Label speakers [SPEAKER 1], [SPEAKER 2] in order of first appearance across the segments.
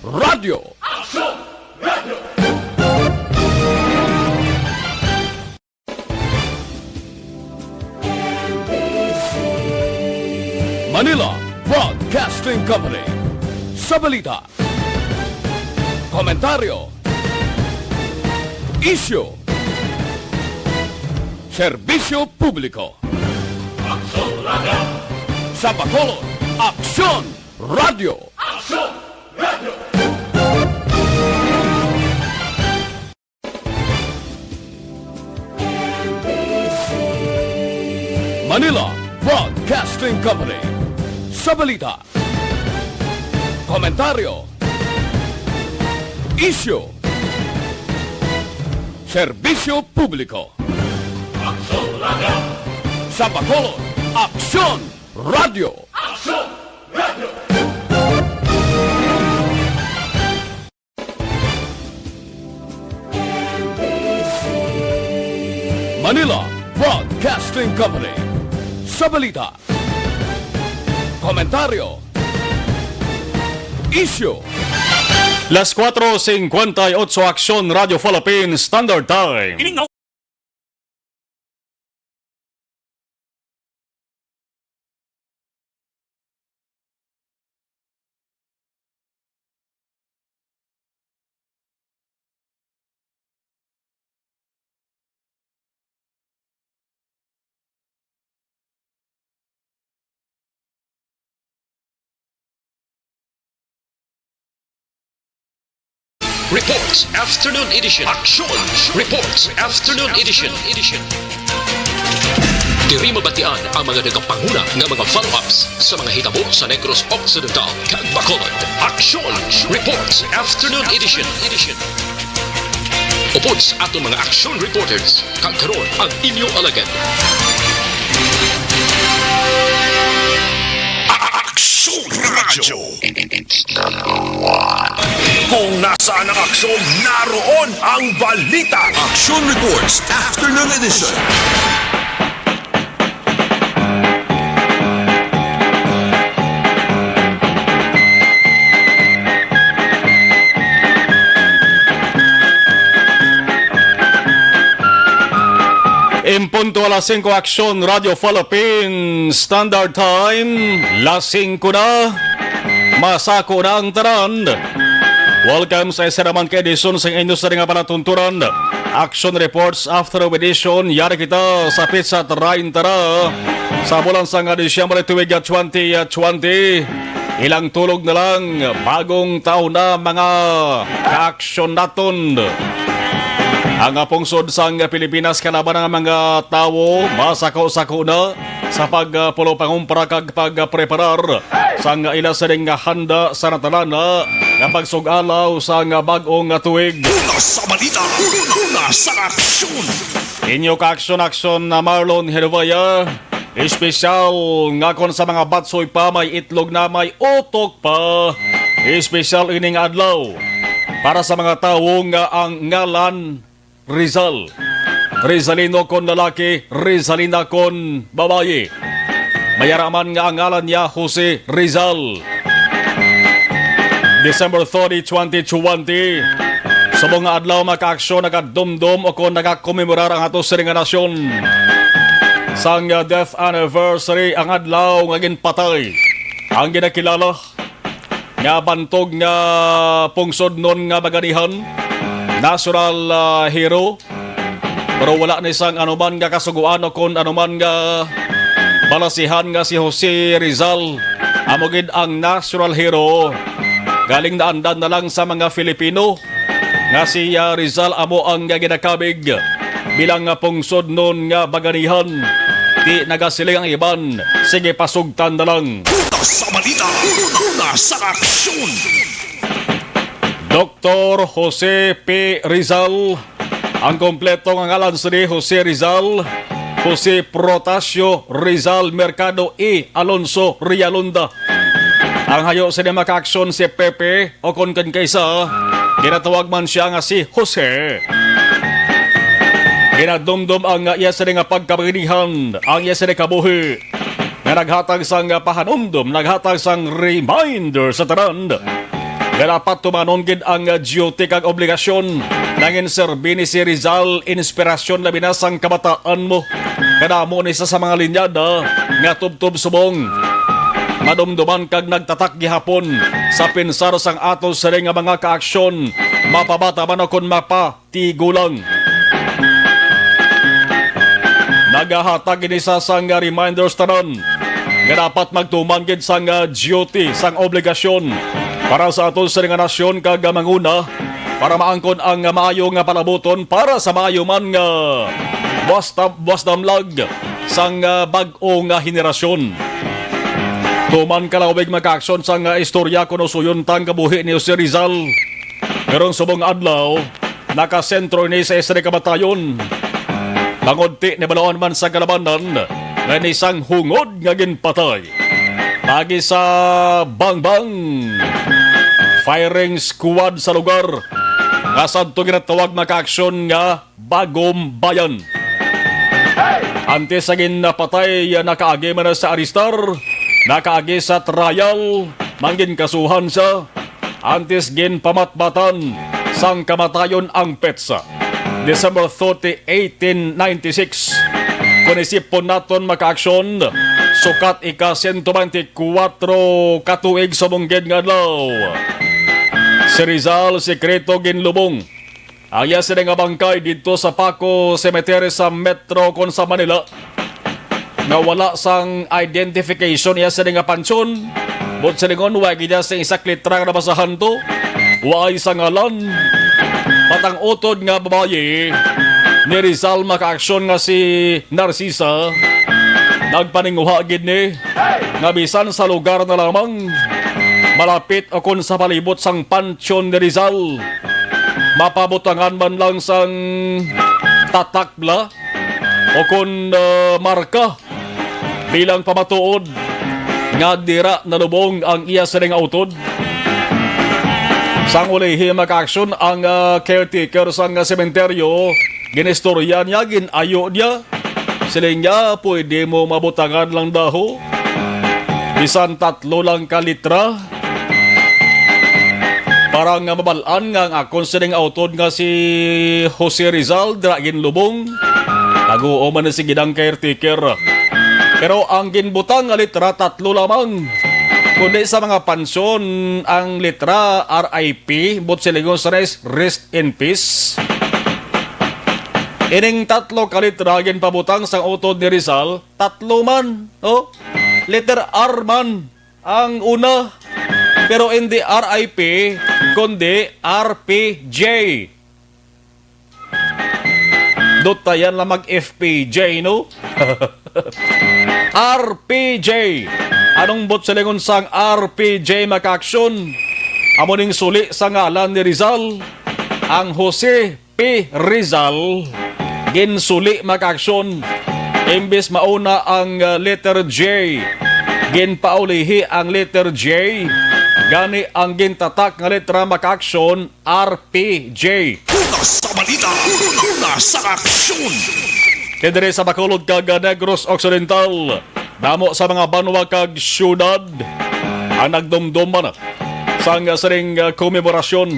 [SPEAKER 1] Radio.
[SPEAKER 2] Aksyon Radio.
[SPEAKER 1] Manila Broadcasting Company. Sa balita, komentaryo, isyu, serbisyo publiko.
[SPEAKER 2] Aksyon Radio.
[SPEAKER 1] Sa Bacolod, Aksyon Radio.
[SPEAKER 2] Aksyon Radio.
[SPEAKER 1] Manila Broadcasting Company. Sa balita, komentaryo, isyu, serbisyo publiko.
[SPEAKER 2] Aksyon Radio.
[SPEAKER 1] Sa Bacolod, Aksyon Radio.
[SPEAKER 2] Aksyon Radio.
[SPEAKER 1] Manila Broadcasting Company. Sa balita, komentaryo, isyu.
[SPEAKER 3] Las 4:58 Aksyon Radio Philippines Standard Time.
[SPEAKER 4] Reports Afternoon Edition. Aksyon Reports Afternoon Edition. Diri mabatian ang mga nagapanguna ng mga follow-ups sa mga hitabo sa Negros Occidental kag Bacolod. Aksyon Reports Afternoon Edition. Upod sa atong mga action reporters kag karon ang inyo alagad.
[SPEAKER 2] Aksyon Radio. Kung nasaan ang aksyon, naroon ang balita. Aksyon Reports Afternoon Edition.
[SPEAKER 3] Impunto alas 5 Aksyon Radio Philippines Standard Time. Las 5 na. Masako na ang tanan. Welcome sa isa naman ka edisyon sa inyo sa ringa panatunturan. Action Reports After Edition. Yari kita sa Pizza Train tara. Sa bulan sa nga Disyembre tuwig 2020. Ilang tulog na lang. Bagong taon na mga ka-action naton. Ang pungsod sa Pilipinas kalaban ng mga tao masako-sako na sa pagpulo pangumpra kag pagpreparar sa ila sa ring handa sa natalana nga pagsugalaw sa bag-ong tuig.
[SPEAKER 2] Una sa balita, una sa aksyon.
[SPEAKER 3] Inyo ka-aksyon na Marlon Genovea. Espesyal nga kon sa mga batsoy pa may itlog na may utok pa. Espesyal ining adlaw para sa mga tao nga ang ngalan Rizal. Rizalino kon lalaki, Rizalina kon babaye. Mayaraman nga ang ngalan niya Jose Rizal. December 30, 2020. Sa mga adlaw maka-aksyon nagadumdum o kon nagakomemorar ang ato sa ringa nasyon. Sang death anniversary ang adlaw nga ginpatay. Ang ginakilala nga bantog nga pungsod nun nga baganihan. National hero. Pero wala na isang anuman nga kasuguan o kung anuman nga balasihan nga si Jose Rizal. Amogid ang national hero. Galing na andan na lang sa mga Filipino. Nga si Rizal amo ang ginakabig bilang pungsod nun nga baganihan. Di nagasiling ang iban. Sige pasugtan na lang.
[SPEAKER 2] Una sa balita, una sa aksyon.
[SPEAKER 3] Dr. Jose P. Rizal. Ang kompleto ng ngalan ni Jose Rizal. Jose Protasio Rizal Mercado E. Alonso Rialonda. Ang hayo sa maka-aksyon si Pepe o kon kaysa. Ginatawag man siya nga si Jose. Ginadumdum ang iya sa nga pagkabaginihan. Ang iya sa kabuhi. Na naghatag sang pahanumdum. Naghatag sang reminder sa tanan. dapat tumanon gid ang duty kag obligasyon nangin serbi ni si Rizal inspirasyon labi na sang kabataan mo. Kadamo ni sa mga linyada nga tubtob subong. Madumduman kag nagtatak gihapon sa pinsar sang atos sa nga mga kaaksyon. Mapabata man akon mapatigulang. Nagahatag ini sa sang reminders tanan nga dapat magtuman gid sang duty sang obligasyon para sa atos sa nga nasyon kag manguna para maangkon ang maayo nga palabuton para sa maayo man nga buwas damlag sang bag-o nga henerasyon. Tuman kalawig magkaaksyon sang istorya kuno suyon tang kabuhi ni Jose Rizal. Pero subong adlaw nakasentro ni sa isre kamatayon. Bangodti ni balawan man sa kalabanan nga isang hungod nga ginpatay. Pagi sa Bangbang firing squad sa lugar nga sadto ginatawag na kaaksyon nga Bagong Bayan. Antes sa ginapatay nakaagi man sa aristar, nakaagi sa trial, manggin kasuhan sa antes gin pamatbatan sang kamatayon ang petsa. December 30, 1896. Kunisipon naton makaaksyon, sukat ika-124 katuig sa munggid nga adlaw. Si Rizal, sekreto ginlubong. Aya sila nga bangkay dito sa Paco Cemetery sa Metro kon sa Manila. Nga wala sang identification iya sila nga pansyon. But sa lingon, wagi niya sa isak litra na basahan to. Wai sa ngalan. Patang utod nga babaye ni Rizal makaaksyon nga si Narcisa. Nagpaninguha gid ni nga bisan sa lugar na lamang malapit o kon sa palibot sang pansyon ni Rizal. Mapabutangan man lang sang tatakbla o kon marka bilang pamatuod nga dira nalubong ang iya sa nga utod. Sang ulihi makaaksyon ang caretaker sang sementeryo, ginistorya niya, ginayo niya. Sila niya, pwede mo mabutangan lang daho. Bisan 3 lang kalitra. Parang mabalaan nga ang akon siling autod nga si Jose Rizal, dragin lubong. Taguo man na si gidang caretaker. Pero ang ginbutang nga litra 3 lamang. Kundi sa mga pansyon, ang litra RIP, but silingon sa rest in peace. Ining 3 kalitra ginpabutang sang utod ni Rizal, 3 man. Oh? Letter R man ang una. Pero hindi RIP, kundi RPJ. Dotayan lang mag-FPJ, no? RPJ. Anong bot silingon sang RPJ makaaksyon? Amuning suli sa ngalan ni Rizal, ang Jose P. Rizal, ginsuli makaaksyon. Imbes mauna ang letter J, ginpaulihi ang letter J. Gani ang gintatak nga letra makaaksyon, RPJ.
[SPEAKER 2] Una sa balita, una sa aksyon.
[SPEAKER 3] Kedere sa Bacolod kag Negros Occidental, damo sa mga banwa kag syudad ang nagdumdum man sa saring komemorasyon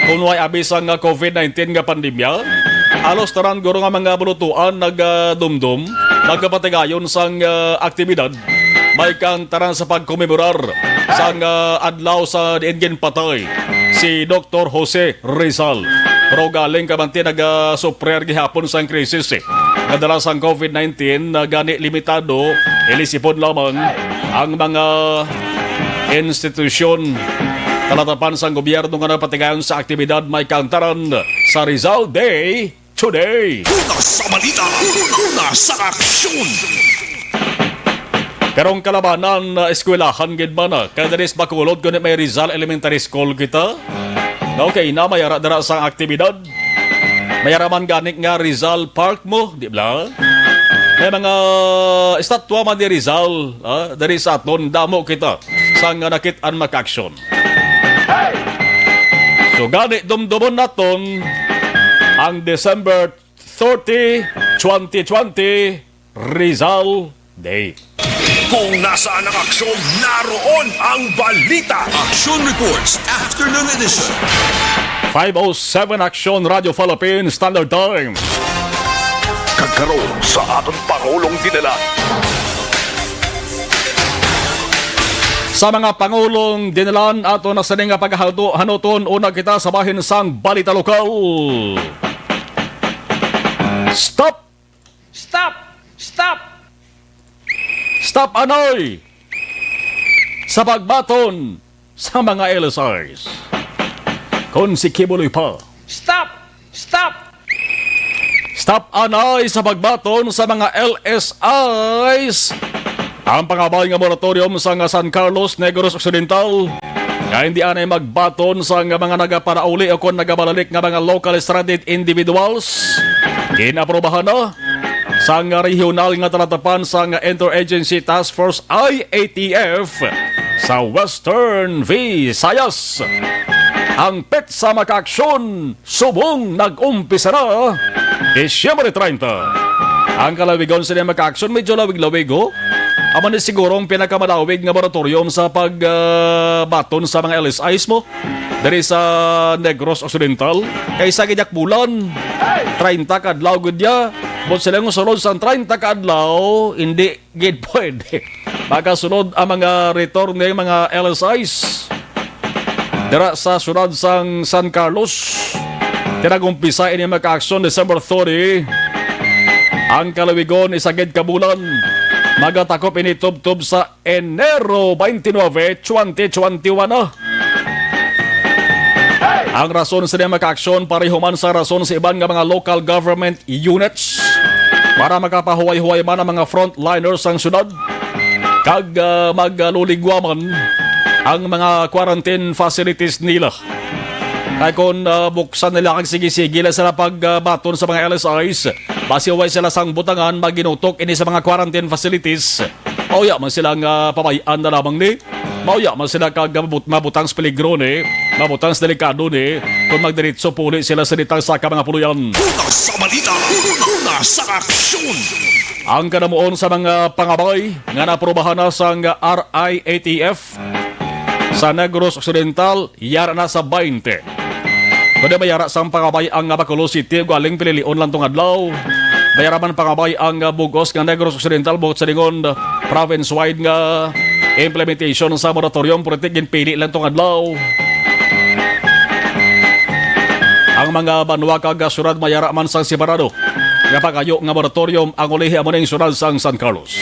[SPEAKER 3] kung may abisang COVID-19 nga pandemya. Alos taran guro nga mga bulutuan nagdumdum, nagkapatigayon sang aktibidad. May kang taran sa pagkomemorar sang adlaw sa diengin patay si Dr. Jose Rizal. Pero galing kamanti nag-suprer gihapon sang krisis Nadalas ang COVID-19 na gani limitado, ilisipon lamang ang mga institusyon talatapan sang gobyerno nga napatigayon sa aktibidad may kantaran sa Rizal Day today.
[SPEAKER 2] Una sa balita, una sa aksyon.
[SPEAKER 3] Karong kalabanan na eskwelahan gid ba na? Kaya dalis Bacolod kunit may Rizal Elementary School kita. Okay na mayara dara sa aktibidad. Mayaraman ganik nga Rizal Park mo, di ba? May mga estatwa man ni Rizal, dari sa aton damo kita sa nga nakitaan makaksyon. So gani dumdumon naton ang December 30, 2020 Rizal Day.
[SPEAKER 2] Kung nasaan ang aksyon, naroon ang balita. Aksyon Reports Afternoon Edition.
[SPEAKER 3] 5:07 Aksyon Radio Philippines Standard Time.
[SPEAKER 2] Kagkaroon sa atong Pangulong dinala.
[SPEAKER 3] Sa mga Pangulong dinalan ato na sa nga paghanuton, una kita sa bahin sang balita lokal. Stop!
[SPEAKER 5] Stop! Stop!
[SPEAKER 3] Stop anoy! Sa pagbaton sa mga LSIs. Kung si Kibuloy pa.
[SPEAKER 5] Stop! Stop!
[SPEAKER 3] Stop anoy sa pagbaton sa mga LSIs. Ang pangabay nga moratorium sa nga San Carlos, Negros Occidental nga hindi anay magbaton sa nga mga nagaparauli o kung nagabalalik nga mga local stranded individuals. Kinaprobahan na sa nga regional nga talatapan sa nga Interagency Task Force IATF sa Western Visayas. Ang petsa makaaksyon subong nag-umpisa na Disyembre 30. Ang kalawigon sa niya makaaksyon medyo lawig-lawig ho. Aman ni siguro ang pinakamalawig nga moratorium sa pagbaton sa mga LSIs mo dari sa Negros Occidental kaysa gidak bulan 30 kadlaw gud ya. But sila nga sunod sa 30 kadlaw hindi gid pwede. Makasunod ang mga return ng mga LSIs dira sa sunod sang San Carlos. Tinagumpisa ini makaaksyon December 30. Ang kalawigon isagid kabulan. Magatakop ini tub-tub sa Enero 29, 2021 na. Ang rason sa niya makaaksyon parehuman sa rason sa iban nga mga local government units para makapahuway-huway man ang mga frontliners ang syudad kag magluligwaman ang mga quarantine facilities nila. Kaya kung buksan nila kang sige-sige sila pagbaton sa mga LSIs, basiway sila sang butangan maginutok ini sa mga quarantine facilities. Mauya man silang pabayaan na lamang ni. Mauya man sila kag mabutang sa peligro ni, mabutang sa delikado ni, kung magdiritso puli sila sa ditang saka mga puluyan.
[SPEAKER 2] Una sa balita, una sa aksyon.
[SPEAKER 3] Ang kanamuon sa mga pangabay nga naprobahan na sa RIATF sa Negros Occidental, yara na sa 20. Kundi mayara sang pangabay ang Bacolod City, galing Pililion lang tong adlaw. Mayaraman pangabay ang Bugos ng Negros Occidental, bukod sa lingon province-wide nga implementation sa moratorium, politik ginpili lang tong adlaw. Ang mga banwa kag surad mayara man sang separado nga pagayo nga moratorium ang ulihi amo ning surad sang San Carlos.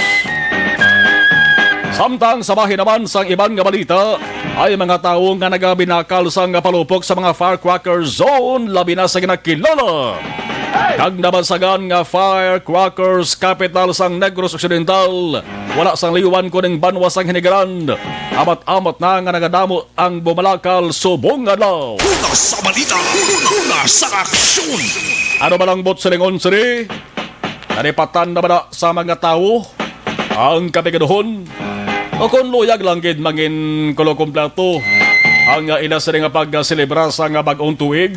[SPEAKER 3] Samtang sa bahin naman sang iban nga balita ay mga tao nga nagabinakal sang palupok sa mga firecracker zone labi na sa ginakilala kag nabansagan nga firecrackers capital sang Negros Occidental. Wala sang liwan kuning banwa sang Hinigaran. Amat-amat na nga nagadamo ang bumalakal subong adlaw.
[SPEAKER 2] Una sa balita, una sa aksyon.
[SPEAKER 3] Ano ba lang bot sa lingon siri? Naripatan na ba na sa mga tao ang kapigaduhon? O kung luyag lang gid mangin kulo kompleto ang ila sa nga pagselebra sa nga bag-ong tuig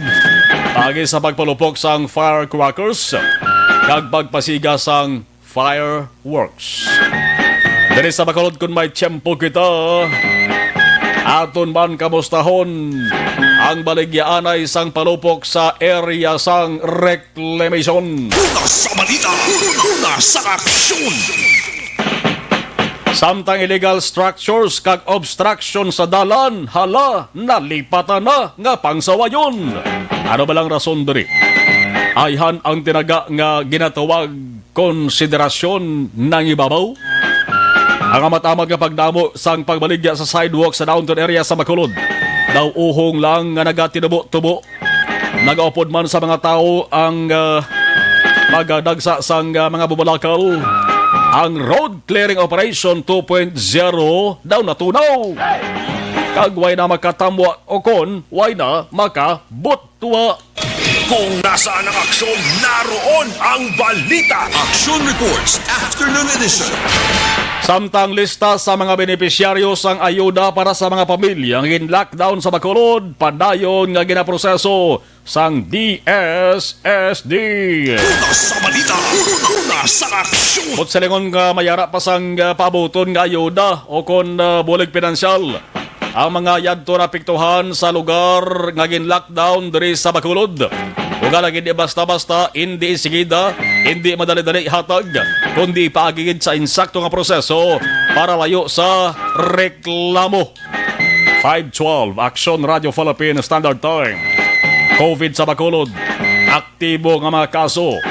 [SPEAKER 3] pagi sa pagpalupok sang firecrackers kag pagpasiga sang fireworks. Diri sa Bacolod kun may tiyempo kita aton man kamustahon ang baligyaanay sang palupok sa area sang reclamation.
[SPEAKER 2] Una sa balita, una sa aksyon.
[SPEAKER 3] Samtang illegal structures kag obstruction sa dalan, hala, nalipatan na nga pangsawayon. Ano ba lang rason diri? Ayhan ang tinaga nga ginatawag konsiderasyon ng ibabaw? Ang amat-amat nga pagdamo sang pagbaligya sa sidewalk sa downtown area sa Bacolod. Daw uhong lang nga nagatinubo-tubo. Nagaupod man sa mga tao ang magdagsa sang mga bubalakaw. Ang Road Clearing Operation 2.0 daw natunaw. Kag way na makatamwa o kon way na makabutwa.
[SPEAKER 2] Kung nasaan ang aksyon, naroon ang balita. Aksyon Reports Afternoon Edition.
[SPEAKER 3] Samtang lista sa mga benepisyaryo sang ayuda para sa mga pamilya ang lockdown sa Bacolod, padayon nga ginaproseso sang DSSD.
[SPEAKER 2] Una sa balita, una sa aksyon.
[SPEAKER 3] Bot sa lingon nga mayara pa sang paabuton nga ayuda o kon bulig pinansyal. Ang mga yadto na piktuhan sa lugar nga gin-lockdown diri sa Bacolod. Kung lagi di basta-basta, hindi isigida, hindi madali-dali hatag, kundi paagigid sa insakto nga proseso para layo sa reklamo. 512, Aksyon Radio Philippine Standard Time. COVID sa Bacolod, aktibo nga mga kaso.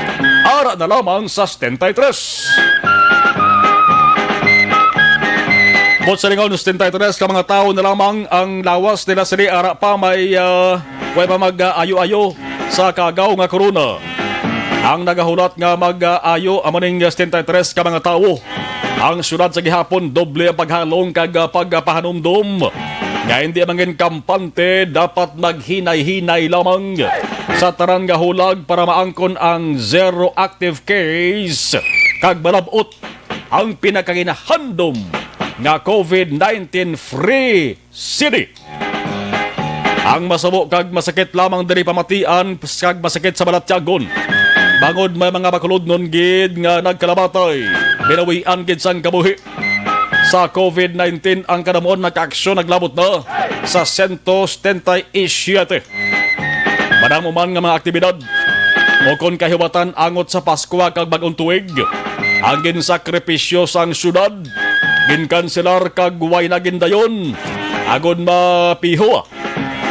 [SPEAKER 3] Ara na lamang sa 73. Bot sa lingaw ng 73 ka mga tao na lamang ang lawas nila sili ara pa may pa mag-ayo-ayo sa kagaw nga corona. Ang nagahulat nga mag-ayo amaning 73 ka mga tao. Ang syudad sa gihapon doble ang paghalong kag pagpahanumdum. Nga hindi mangin kampante dapat maghinay-hinay lamang sa taran nga hulag para maangkon ang zero active case kag balabot ang pinakaginahandom nga COVID-19 free city. Ang masabo kag masakit lamang diri pamatian kag masakit sa balatyagon. Bangod may mga Bacolod nun gid nga nagkalabatay. Binawian gid sang kabuhi. Sa COVID-19 ang kadamuon nagka-aksyon naglabot na sa 177. Madamo man nga mga aktibidad o kon kahiwatan angot sa Pasko kag bagong tuig. Ang ginsakripisyo sang syudad ginkanselar kag way na gindayon agon mapiho.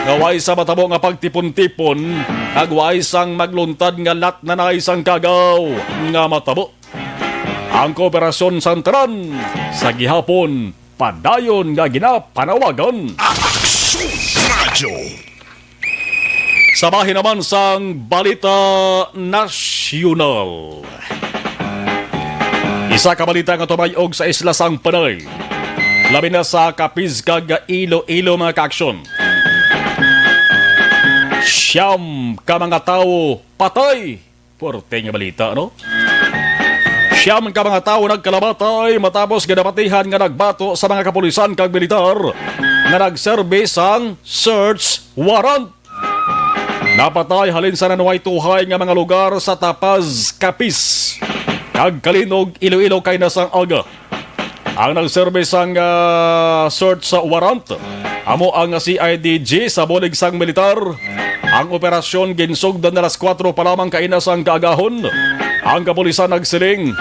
[SPEAKER 3] Gaway sa matabo nga pagtipon-tipon, kagway sang magluntad nga lat na naisang kagaw nga matabo. Ang kooperasyon santaran sa gihapon, padayon nga ginapanawagan.
[SPEAKER 2] Aksyon Radio.
[SPEAKER 3] Sabahin naman sang Balita Nasyonal. Isa ka balita nga tumayog sa isla sang Panay. Labi na sa Capiz kag Ilo-Ilo mga kaaksyon. Siyam ka mga tao patay. Porte nga balita, no? Siyam ka mga tao nagkalamatay matapos ginapatihan nga nagbato sa mga kapulisan kag militar nga nagserbe sang search warrant. Napatay halin sa nanuway tuhay nga mga lugar sa Tapaz, Capiz kag Kalinog, Iloilo kay nasang aga. Ang nagserbe sang search sa warrant amo ang CIDG sa bulig sang militar. Ang operasyon ginsugdan na alas 4 pa lamang kainas ang kaagahon. Ang kapulisan nagsiling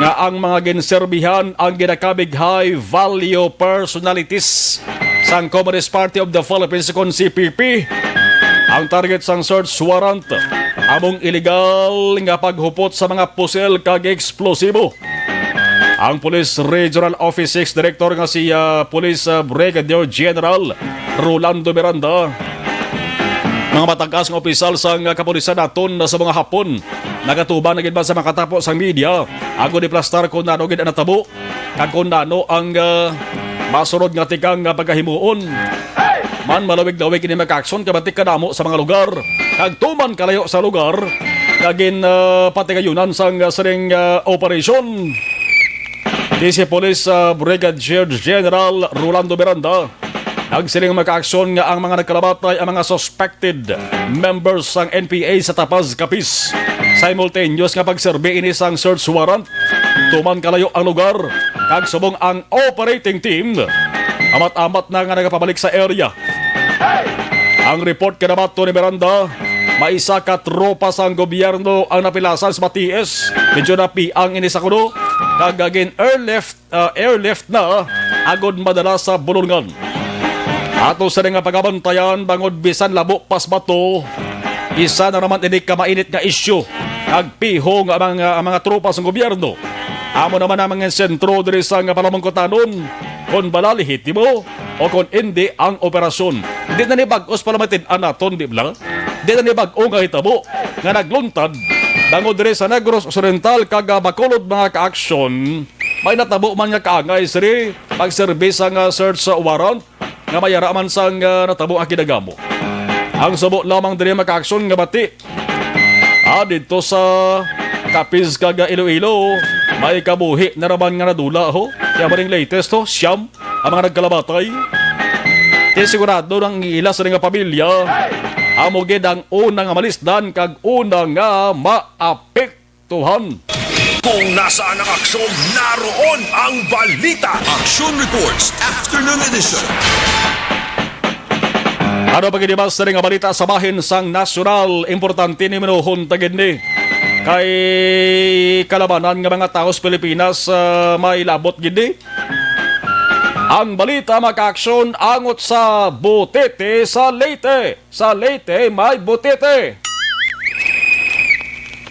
[SPEAKER 3] nga ang mga ginserbihan ang ginakabig high value personalities sang Communist Party of the Philippines kon CPP. Ang target sang search warrant among illegal nga paghupot sa mga pusel kag eksplosibo. Ang Police Regional Office 6 Director nga si Police Brigadier General Rolando Miranda. Mga matangkas ng opisyal sa kapulisan naton sa mga hapon. Nagatuban na gid ba sa makatapo sa media. Ako di plastar kung nano gid ang natabo. Kag kung nano ang masurod nga tikang pagkahimuon. Man malawig-lawig kini maka-aksyon kabatik kadamo sa mga lugar. Kag tuman kalayo sa lugar. Kagin patigayunan sang sering operation. Si Police Brigadier General Rolando Miranda. Nagsiling maka-aksyon nga ang mga nagkalabatay ang mga suspected members ng NPA sa Tapaz, Capiz. Simultaneous nga pagserbe ini sang search warrant. Tuman kalayo ang lugar. Kag subong ang operating team. Amat-amat na nga nagapabalik sa area. Ang report kanabato ni Miranda, maisa ka tropa sang gobyerno ang napilasan sa Maties. Medyo na piang ini sa kuno. Kagagin airlift na agod madala sa Bulungan. Ato sa nga pagabantayan bangod bisan labo pas bato. Isa na naman ini ka mainit nga isyu. Nagpiho nga mga tropa sa gobyerno. Amo naman ang mga sentro diri sa nga palamangkotanon. Kon balalihit mo o kon hindi ang operasyon. Di na ni bagos palamatin anaton di bla. Di na ni bag-o nga hitabo nga nagluntad bangod diri sa Negros Occidental kag Bacolod mga kaaksyon. May natabo man nga kaangay siri pagserbis nga search sa warrant nga mayara man sang natabo ang kinagamo. Ang subo lamang diri maka-aksyon nga bati Dito sa Capiz kaga Iloilo, may kabuhi na naman nga nadula ho. Kaya maring latest ho, siyam ang mga nagkalabatay. Kaya sigurado ng ilas rin nga pamilya, amugid ang unang malisdan kag unang nga maapektuhan.
[SPEAKER 2] Kung nasaan ang aksyon, naroon ang balita. Aksyon Reports Afternoon Edition.
[SPEAKER 3] Ano pagkidibas na rin nga balita sa bahin sang nasyonal, importante ni minuhon tagid ni. Kay kalabanan nga mga taos Pilipinas may labot gindi. Ang balita maka-aksyon angot sa butete sa Leyte. Sa Leyte may butete.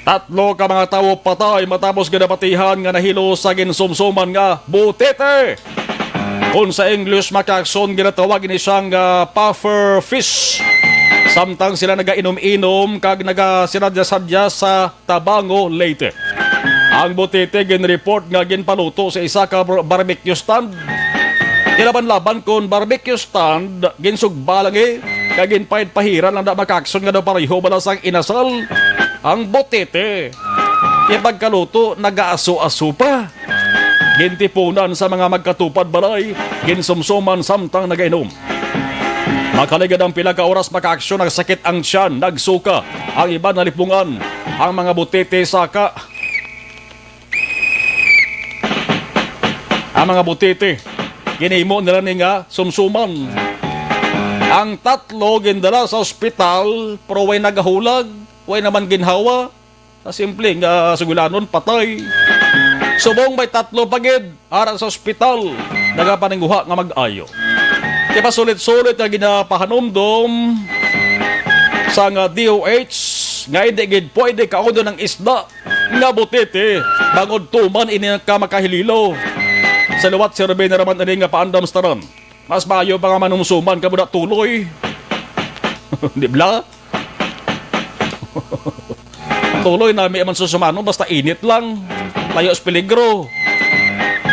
[SPEAKER 3] 3 ka mga tao patay matapos ginapatihan nga nahilo sa ginsumsuman nga butete. Kung sa English maka-aksyon ginatawag ni siyang puffer fish. Samtang sila nagainom-inom kag nagasinadya-sadya sa Tabango, Leyte. Ang butete ginreport nga ginpaluto sa isa ka barbecue stand. Kilaban-laban kon barbecue stand ginsugbalang kag ginpahid pahiran lang na maka-aksyon nga daw pareho balasang inasal ang butete. Kaya pagkaluto nag-aaso-aso pa. Gintipunan sa mga magkatupad balay, ginsumsuman samtang nagainom. Makaligad ang pila ka oras maka-aksyon, nagsakit ang tiyan, nagsuka, ang iba nalipungan, ang mga butete saka. Ang mga butete, ginimo nila ni nga sumsuman. Ang 3 gindala sa ospital, pero way nagahulag, way naman ginhawa, na simple nga sugulanon patay. Subong may 3 pagid ara sa ospital, nagapaningguha nga mag-ayo. Kaya pa sulit-sulit na ginapahanomdom sa nga DOH nga hindi gid pwede kaudo ng isda nga butete bangod tuman ini ka makahililo. Sa luwat survey na naman ani nga paandam staron. Mas maayo pa nga manumsuman ka budak tuloy. Di bla? Tuloy na may man susumano basta init lang. Layo sa peligro.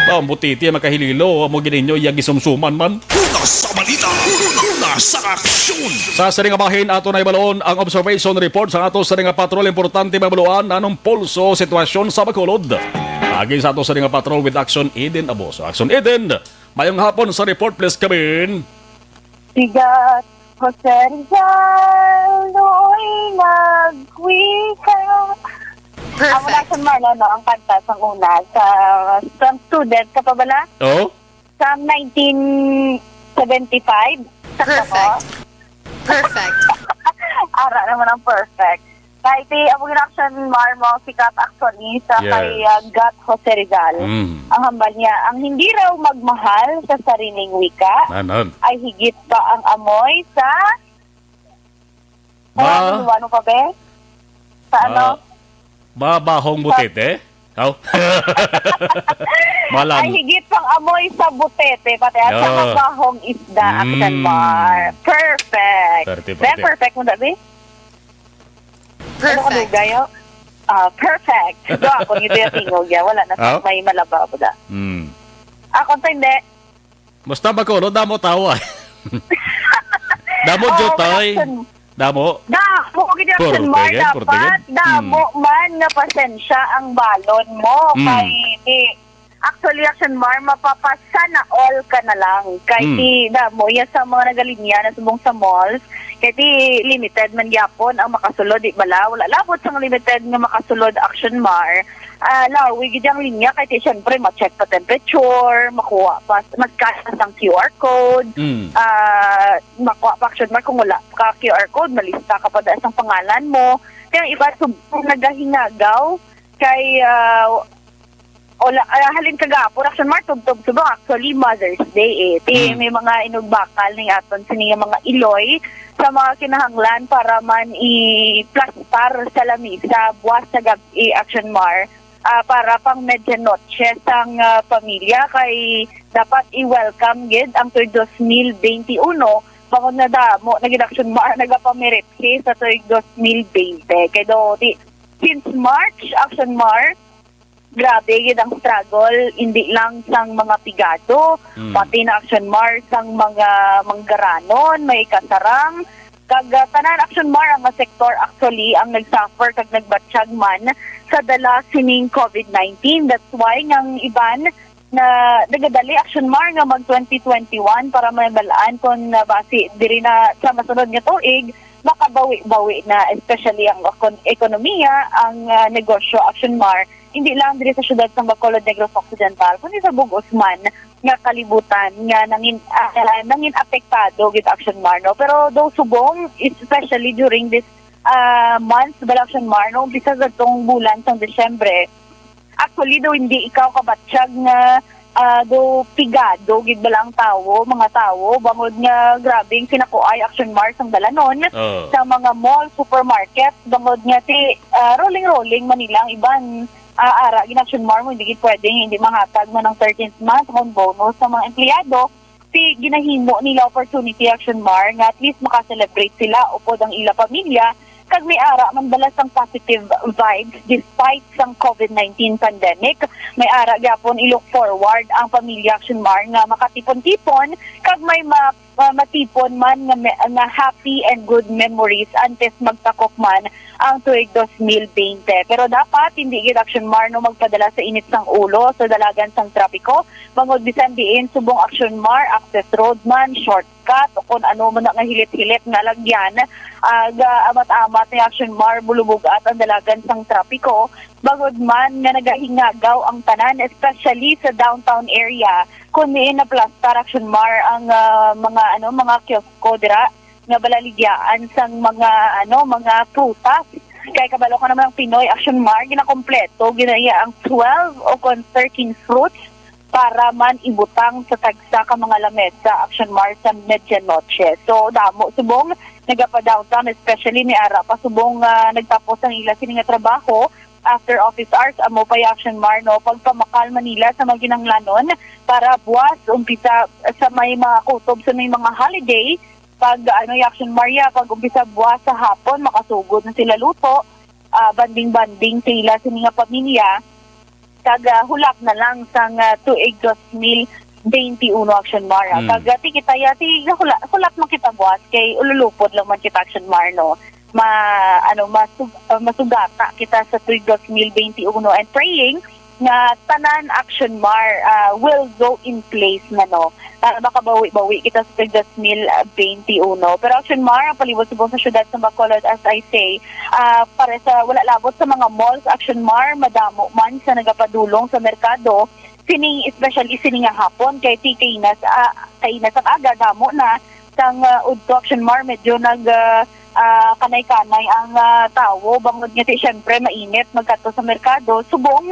[SPEAKER 3] Ang butiti makahililo, mo gininyo yung gisumsuman man.
[SPEAKER 2] Una sa balita, una sa aksyon.
[SPEAKER 3] Sa saring bahin, ato na ibaloon ang observation report sa ato saring patrol. Importante mabaluan anong pulso sitwasyon sa Bacolod. Agi sa ato saring patrol with Aksyon Eden Abos. Aksyon Eden, mayong hapon sa report, please come in.
[SPEAKER 6] Sigat, Jose Rizal, nooy nagwika. Ang mula sa Marlon, ang kanta sa una, sa student ka pa bala?
[SPEAKER 3] Oh?
[SPEAKER 6] Sa 1975.
[SPEAKER 7] Perfect. Perfect.
[SPEAKER 6] Ara naman ang perfect. Kahit ang action Marmo, sikat actually sa
[SPEAKER 3] Yes.
[SPEAKER 6] kay Gat Jose Rizal. Ang hambal niya, ang hindi raw magmahal sa sariling wika
[SPEAKER 3] Nanan.
[SPEAKER 6] ay higit pa ang amoy sa... ano pa be? Sa ano?
[SPEAKER 3] Babahong butete? Oh. Malan.
[SPEAKER 6] Ay higit pang amoy sa butete, pati at sa mabahong isda, Aksyon Mar. Perfect. Perfect mo dabi? Ano ka lugayo? Perfect. Do ako nito yung tingog yan. Wala na sa may malaba po da. Ako hindi.
[SPEAKER 3] Basta Bacolod, damo tawa. Damo jutay. Damo.
[SPEAKER 6] Damo, Aksyon Mar, dapat. Damo man nga pasensya ang balon mo. Kay actually, Aksyon Mar, mapapasana all ka na lang. Kay damo, yan sa mga nagalinya na subong sa malls, kaya limited man yapon ang makasulod, di bala? Wala labot sa limited nga makasulod, Aksyon Mar. Lawig ang linya, kaya siyempre, ma-check pa temperature, makuha pa, magkasas ang QR code, makuha pa, Aksyon Mar, kung wala ka QR code, malista ka pa dahil ang pangalan mo. Kaya iba, subong nagahingagaw, kay, halin kagapon, Aksyon Mar, tubtob subong, actually, Mother's Day may mga inugbakal ng aton siniya mga iloy, sa mga kinahanglan para man i-plastar sa lamisa buwas sa gabi, Aksyon Mar, para pang medianoche sang pamilya kay dapat i-welcome gid ang tuig 2021 bangod na damo naging Aksyon Mar nagapamiritsi sa tuig 2020 kay do since March, Aksyon Mar, grabe gid ang struggle hindi lang sang mga pigado pati na Aksyon Mar sang mga manggaranon may kasarang Kag tanan Aksyon Mar ang sektor actually ang nagsuffer kag nagbatsyag man sa dala sining COVID-19. That's why ngang iban na nagadali Aksyon Mar nga mag 2021 para mabalaan kung basi diri na sa masunod nga tuig makabawi-bawi na, especially ang ekonomiya, ang negosyo Aksyon Mar, hindi lang diri sa syudad sa Bacolod Negros Occidental, kundi sa Bugos man nga kalibutan nga nangin apektado gid Aksyon Mar, no? Pero do subong, especially during this month bala Aksyon Mar, no, because of tong bulan sa Desyembre, actually do hindi ikaw kabatsyag nga do pigado gid balang mga tawo bangod nga grabing sinakuay Aksyon Mar sang dalanon sa mga mall, supermarket, bangod nga ti rolling Manila ang iban ara gin Aksyon Mar mo hindi pwedeng hindi mahatag man ng 13th month kung bonus sa mga empleyado. Ti ginahimo nila opportunity Aksyon Mar nga at least maka-celebrate sila upod ang ila pamilya kag may ara man balas ang positive vibes despite sang COVID-19 pandemic. May ara gyapon i-look forward ang pamilya Aksyon Mar nga makatipon-tipon kag may matipon man nga happy and good memories antes magtakok man ang tuig 2020. Pero dapat hindi gid Aksyon Mar no magpadala sa init sang ulo sa dalagan sang trapiko. Bangod bisan diin subong Aksyon Mar access road man, shortcut o kung ano man nga hilit-hilit nga lagyan amat-amat ni Aksyon Mar bulubugat ang dalagan sang trapiko. Bangod man nga nagahingagaw ang tanan, especially sa downtown area kung diin na plastar Aksyon Mar ang mga kiosko dira nga balaligyaan sang mga prutas. Kay kabalo ka naman ang Pinoy Aksyon Mar ginakompleto ginaya ang 12 o 13 fruits para man ibutang sa tagsa ka mga lamesa Aksyon Mar sa medianoche. So damo subong nagapa-downtown, especially ni ara pa subong nagtapos ang ila sini nga trabaho after office hours amo pa Aksyon Mar no pagpamakal Manila sa mga ginanglanon para buwas umpisa sa may mga kutob sa may mga holiday pag Aksyon Mar pag umpisa buwas sa hapon makasugod na sila luto banding sila sini nga pamilya kag hulak na lang sang tuig 2021 Aksyon Mar. Kag tikitaya hulak man kita buwas kay ululupod lang man kita Aksyon Mar no. Masugata kita sa tuig 2021 and praying nga tanan Aksyon Mar will go in place na no para makabawi-bawi kita sa tuig 2021. Pero Aksyon Mar ang palibot subong sa syudad sa Bacolod, as I say, para sa wala labot sa mga malls Aksyon Mar madamo man sa nagapadulong sa merkado especially sining nga hapon kay kainas ang aga damo na sang udto Aksyon Mar medyo kanay-kanay ang tawo bangod nga syempre mainit magkadto sa merkado subong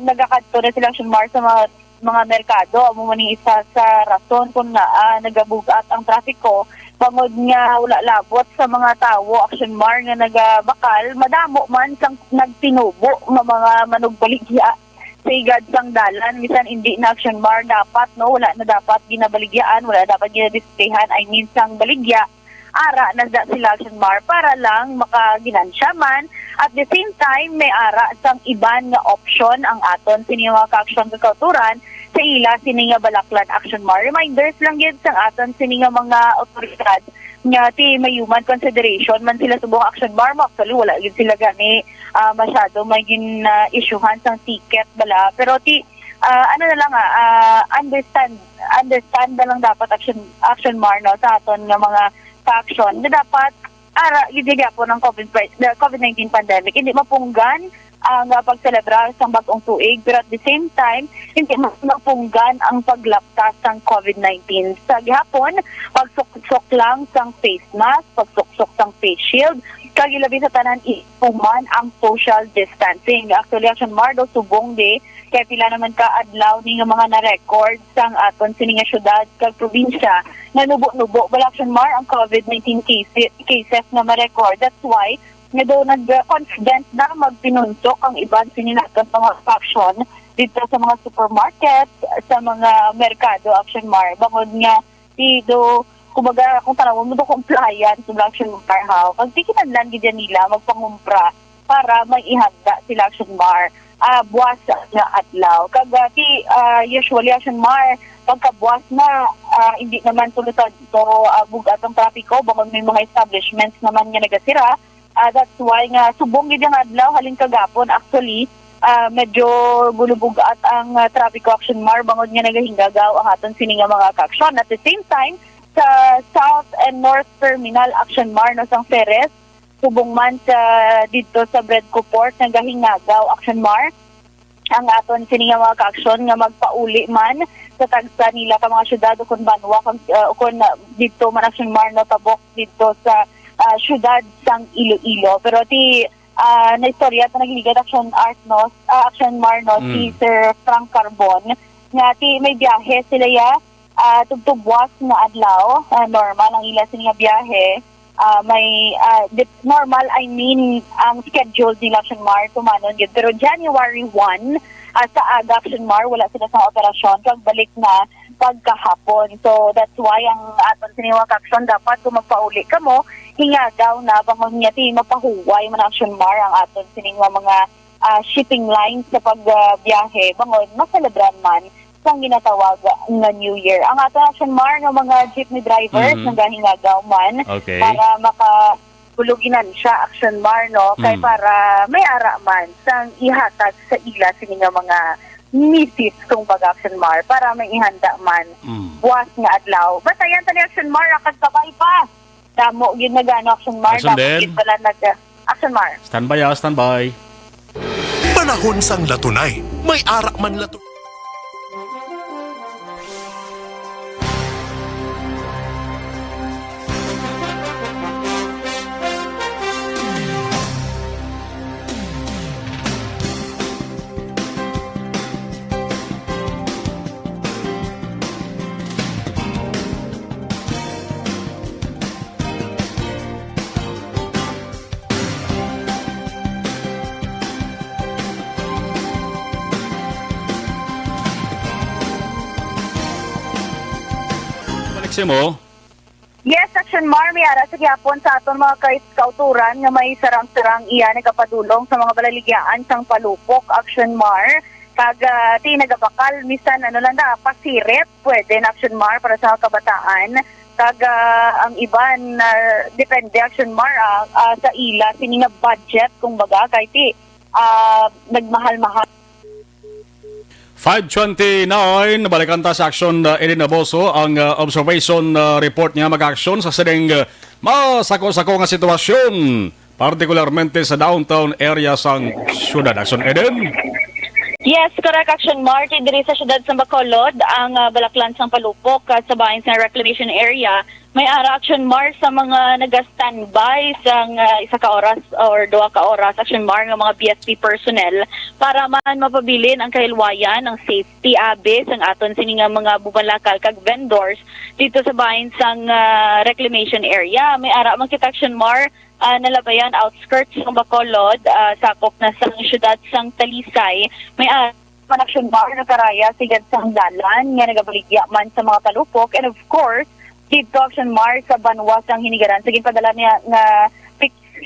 [SPEAKER 6] nagakadto na sila Aksyon Mar sa mga merkado amo man isa sa rason kung nagabugat ang trapiko bangod nga wala labot sa mga tawo Aksyon Mar nga nagabakal madamo man sang nagtinubo nga mga manugbaligya sa igad sang dalan bisan hindi na Aksyon Mar dapat no wala na dapat ginabaligyaan wala dapat ginadisplayan sang baligya ara na sila Aksyon Mar para lang makaginansya man at the same time may ara sang iban nga option ang aton sini mga ka-aksyon kakauturan sa ila sini nga Balaklan Aksyon Mar. Reminders lang yun sang aton sini nga mga otoridad nga ti may human consideration man sila subong Aksyon Mar mo actually wala yun sila gani masyado may isyuhan sang ticket bala pero understand na lang dapat Aksyon Mar no sa aton nga mga action na dapat gidiga po ng COVID-19 pandemic hindi mapunggan ang pagselebrar sa bagong tuig pero at the same time hindi mapunggan ang paglaptas ng COVID-19 sa gihapon pagsuksok lang sang face mask pagsuksok sang face shield kag ilabi sa tanan ipuman ang social distancing. Actually Aksyon Mar do subong di kay pila naman ka adlaw ni nga mga na-record sang aton sini nga syudad kag probinsya na nubo-nubo bala Aksyon Mar ang COVID-19 cases na ma-record. That's why nga daw nag-confident na magpinunsok ang iban sininaton mga action dito sa mga supermarket, sa mga merkado Aksyon Mar. Bangod nga dito kumbaga kung tanawon mo do compliant sa Aksyon Mar how kag di kinahanglan gid nila magpangumpra para may ihanda sila Aksyon Mar buwas na adlaw kag usually Aksyon Mar pagkabuwas na hindi naman tulusad to bugat ang trapiko bangod may mga establishments naman nga nagasira. That's why nga subong gid ang adlaw halin kagapon actually medyo bulubugat ang traffic action mar bangod nga nagahinggagaw ang aton sini nga mga ka-aksyon. At the same time sa South and North Terminal action mar no sang Ferres subong man sa dito sa Bredco Port nagahingagaw action mar ang aton sini nga mga ka-aksyon nga magpauli man sa tagsa nila ka mga syudad o kung banwa kung dito man action mar no tabok dito sa syudad sang Iloilo. Pero na istorya ito nagliligad action mar no si Sir Frank Carbon nga may biyahe sila tugtubwas na adlaw normal ang ila sila biyahe may normal ang schedule nila action mar tumanon yun pero January 1 sa aga action mar wala sila sa operasyon kag balik na pagkahapon. So that's why ang aton siniwa ka-aksyon dapat kung magpauli ka mo hingagaw na bangod niya mapahuway man action mar ang aton siniwa mga shipping lines sa pagbiyahe bangod masalabran man sang ginatawag nga New Year. Ang aton action mar ng mga jeepney drivers nagahingagaw man para makahuluginan siya action mar no kay para may ara man sang ihatag sa ila sini nga mga misis kung pag-action mar para may ihanda man buwas nga adlaw. Basta yan tali action mar nakagkabay pa. Damo yun nag-ano action mar. Damo yun pala nag-action mar.
[SPEAKER 3] Standby.
[SPEAKER 2] Panahon sang latunay, may ara man latunay.
[SPEAKER 3] Mo?
[SPEAKER 6] Yes, action mar may ara sa gyapon sa aton mga kauturan nga may sarang-sarang iya nagapadulong sa mga balaligyaan sang palupok action mar kag nagabakal misan lang pasiret pwede na action mar para sa kabataan kag ang iban depende action mar sa ila sini nga budget kung baga kay nagmahal-mahal
[SPEAKER 3] 5:29, balikan ta sa Aksyon Edin Aboso ang observation report niya mag-aksyon sa sining masako-sako nga sitwasyon, partikularmente sa downtown area sang syudad. Aksyon Edin?
[SPEAKER 6] Yes, correct action Martin diri sa syudad sa Bacolod ang balaklan sang palupok sa bahin sa reclamation area. May ara action mar sa mga naga-standby sang isa ka oras or duha ka oras action mar ng mga PSP personnel para man mapabilin ang kahilwayan ang safety abis ang aton sini nga mga bubalakal kag vendors dito sa bahin sang reclamation area. May ara man kita action mar nalabayan outskirts ng Bacolod, sakop na sang syudad sang Talisay. May man action bar na karaya sigad sang dalan nga nagabaligya man sa mga palupok and of course dito action mar sa banwas ang hinigaran sige padala niya nga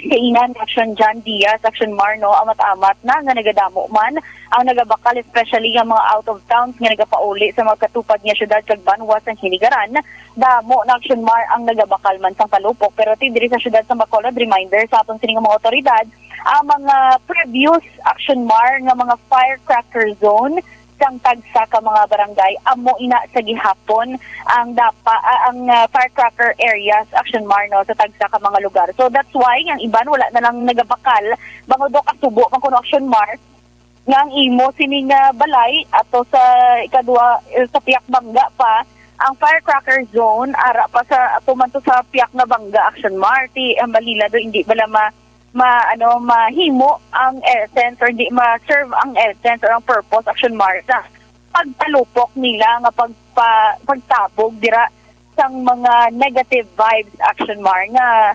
[SPEAKER 6] kainan action John Diaz action mar no amat-amat na nga nagadamo man ang nagabakal especially ang mga out of towns nga nagapauli sa mga katupad nga syudad kag banwas ang hinigaran damo na action mar ang nagabakal man sang palupok pero diri sa syudad sa Bacolod reminder sa aton sining mga otoridad ang mga previous action mar nga mga firecracker zone sang tagsa ka mga barangay amo ina sa gihapon ang firecracker areas action mar no sa tagsa ka mga lugar. So that's why ang iban wala na lang nagabakal bangod do kasubo man kuno action mar nga ang imo sining balay ato sa ikadua sa Piak Bangga pa ang firecracker zone ara pa sa ato man to sa Piak na Bangga action mar Malila do hindi bala mahimo ang essence or hindi ma-serve ang essence or ang purpose action mar sa pagpalupok nila nga pagtabog dira sang mga negative vibes action mar nga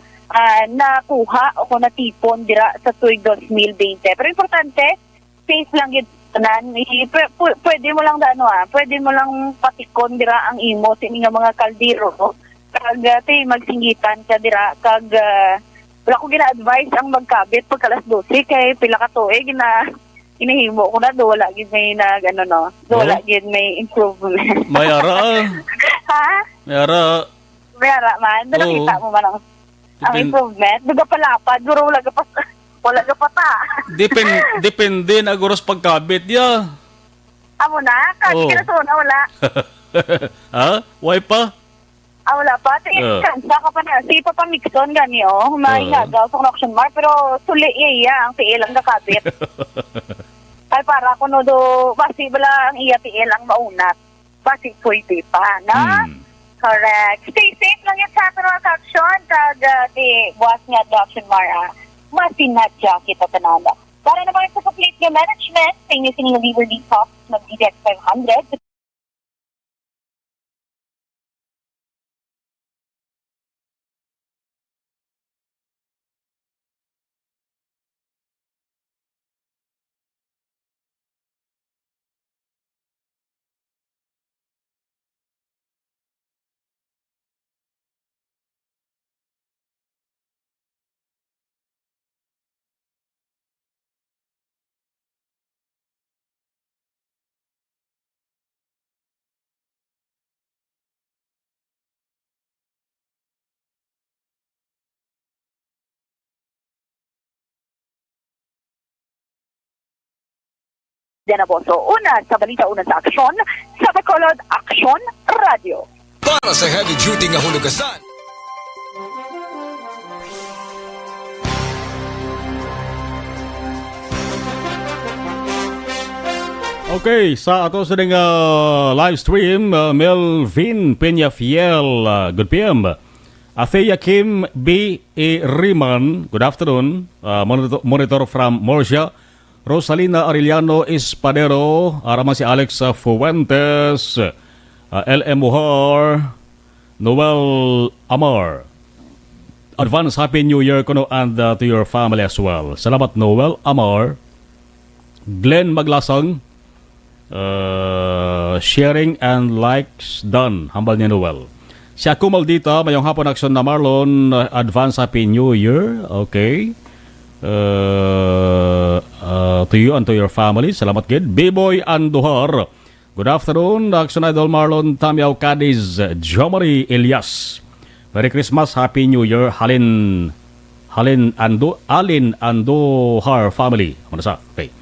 [SPEAKER 6] nakuha o kung natipon dira sa tuig 2020. Pero importante, safe lang yun tanan. Pwede mo lang pwede mo lang patikon dira ang imo sa nga mga kaldero kag magsingitan ka dira kag wala ko gina-advise ang magkabit pagka alas 12 kay pila ka tuig inahimo ko na do wala gid may wala gid may improvement.
[SPEAKER 3] May ara.
[SPEAKER 6] Ha?
[SPEAKER 3] Yara,
[SPEAKER 6] Vera man. Nakita mo man ang improvement. Duga palapad. Duro wala ka pa. Wala ka pa ta.
[SPEAKER 3] depende na guros pagkabit ya.
[SPEAKER 6] Amo na? Kagi
[SPEAKER 3] Oh.
[SPEAKER 6] ka na suna, wala.
[SPEAKER 3] Ha? Why pa?
[SPEAKER 6] Wala pa. Kansa ka pa na. Si Papa Mixon gani, oh. Mahingagaw sa connection mark. Pero suli iya ang tiil ang nakabit. Ay para ko no do. Basi bala ang iya tiil ang maunat. Basi pwede pa, na? Correct. Stay safe lang yan sa atin mga Aksyon. Kag di buwas nga adoption mara. Masinadya kita tananda. Para naman sa complete new management, tingin yung Liberty Top ng DDX 500. Diyan na po. So, una sa balita, una sa Aksyon, sa Bacolod, Aksyon Radio.
[SPEAKER 2] Para sa heavy-duty nga hulugasan.
[SPEAKER 3] Okay, sa ato sa ding live stream, Melvin Peñafiel, good PM. Athea Kim B. E. Riman, good afternoon. Monitor from Murcia. Rosalina Arellano Espadero, araman si Alex Fuentes, LM Muhar, Noel Amar. Advance Happy New Year kuno and to your family as well. Salamat Noel Amar. Glenn Maglasang, sharing and likes done. Hambal ni Noel. Si Akumal dito, mayong hapon Aksyon na Marlon, advance Happy New Year. Okay. To you and to your family. Salamat gid. B-Boy Anduhar. Good afternoon. Aksyon Idol Marlon Tamiao Cadiz. Jomari Elias. Merry Christmas. Happy New Year. Alin Anduhar family. Okay.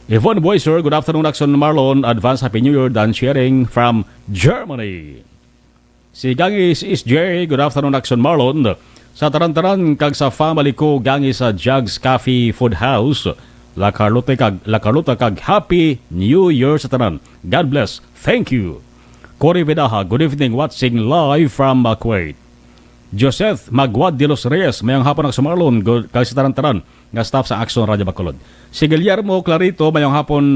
[SPEAKER 3] Yvonne Boyser. Good afternoon. Aksyon Marlon. Advance Happy New Year. Dan sharing from Germany. Si Gangis SJ. Good afternoon. Aksyon Marlon. Sa taran-taran kag sa family ko gangi sa Jugs Coffee Food House. La Carlota kag Happy New Year sa tanan. God bless. Thank you. Cory Vidaha, good evening watching live from Kuwait. Joseph Magwad de los Reyes, mayang hapon sa Marlon kag sa taran-taran nga staff sa Aksyon Radio Bacolod. Si Guillermo Clarito, mayang hapon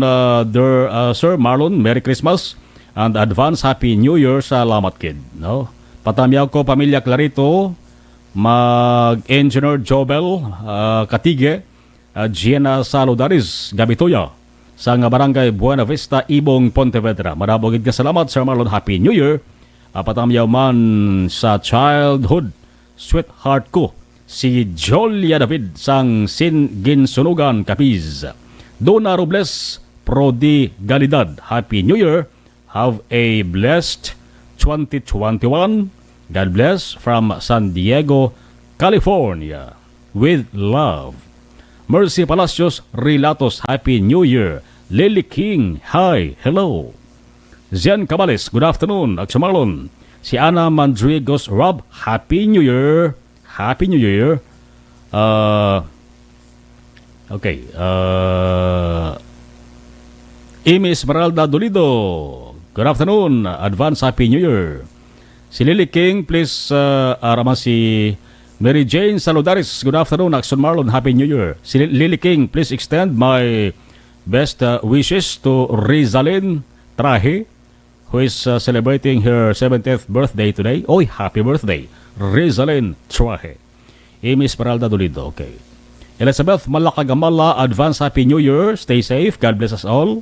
[SPEAKER 3] Sir Marlon, Merry Christmas and advance Happy New Year sa Lamat Kid. No? Patamyaw ko pamilya Clarito, mag-engineer Jobel Katige, Giena Saludaris Gabitoya sa nga barangay Buena Vista, Ibong, Pontevedra. Marabogid ka salamat Sir Marlon, Happy New Year. Patamyaw man sa childhood sweetheart ko si Jolia David sang Ginsunugan, Capiz. Dona Robles Prodi Galidad, Happy New Year. Have a blessed 2021. God bless from San Diego, California. With love. Mercy Palacios Relatos, Happy New Year. Lily King, hi, hello. Zian Cabales, good afternoon. Aksyon Marlon. Si Ana Mandrigos Rob, Happy New Year. Happy New Year. Okay. Amy Esmeralda Dolido, good afternoon. Advance Happy New Year. Si Lily King, please, arama si Mary Jane Saludaris. Good afternoon, Aksyon Marlon. Happy New Year. Si Lily King, please extend my best wishes to Rizalyn Trahe, who is celebrating her 70th birthday today. Oy, happy birthday, Rizalyn Trahe. Amy Esmeralda Dolido, okay. Elizabeth Malakagamala, advance Happy New Year. Stay safe. God bless us all.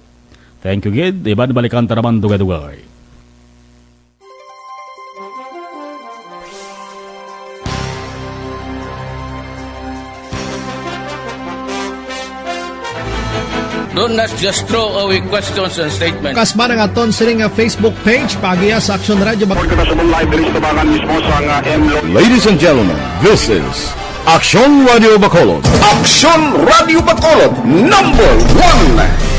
[SPEAKER 3] Thank you, Gid. Iban balikan ta naman dugay-dugay.
[SPEAKER 5] Do not just throw away questions and statements.
[SPEAKER 8] Kasma ng aton sining nga Facebook page pagiya sa Aksyon Radio.
[SPEAKER 1] Ladies and gentlemen, this is Aksyon Radio Bacolod.
[SPEAKER 2] Aksyon Radio Bacolod number 1.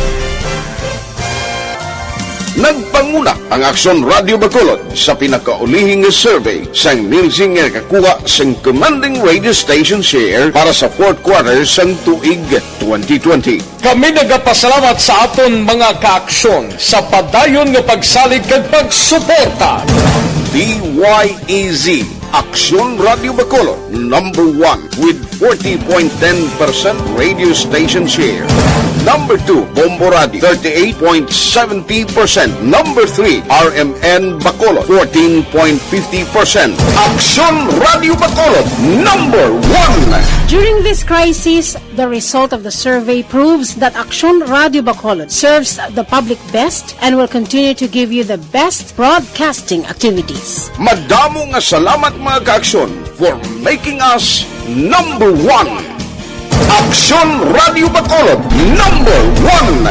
[SPEAKER 2] Nagpanguna ang Aksyon Radio Bacolod sa pinakaulihing survey sang nilsing nga kakuha sang commanding radio station share para sa fourth quarter sang tuig 2020.
[SPEAKER 3] Kami nagapasalamat sa aton mga kaaksyon sa padayon nga pagsalig kag pagsuporta.
[SPEAKER 2] DYEZ Aksyon Radio Bacolod number 1 with 40.10% radio station share. Number 2, Bombo Radio, 38.70%. Number 3, RMN Bacolod, 14.50%. Aksyon Radio Bacolod, number 1.
[SPEAKER 9] During this crisis, the result of the survey proves that Aksyon Radio Bacolod serves the public best and will continue to give you the best broadcasting activities.
[SPEAKER 2] Madamo nga salamat mga kaaksyon for making us number 1. Aksyon Radio Bacolod number 1.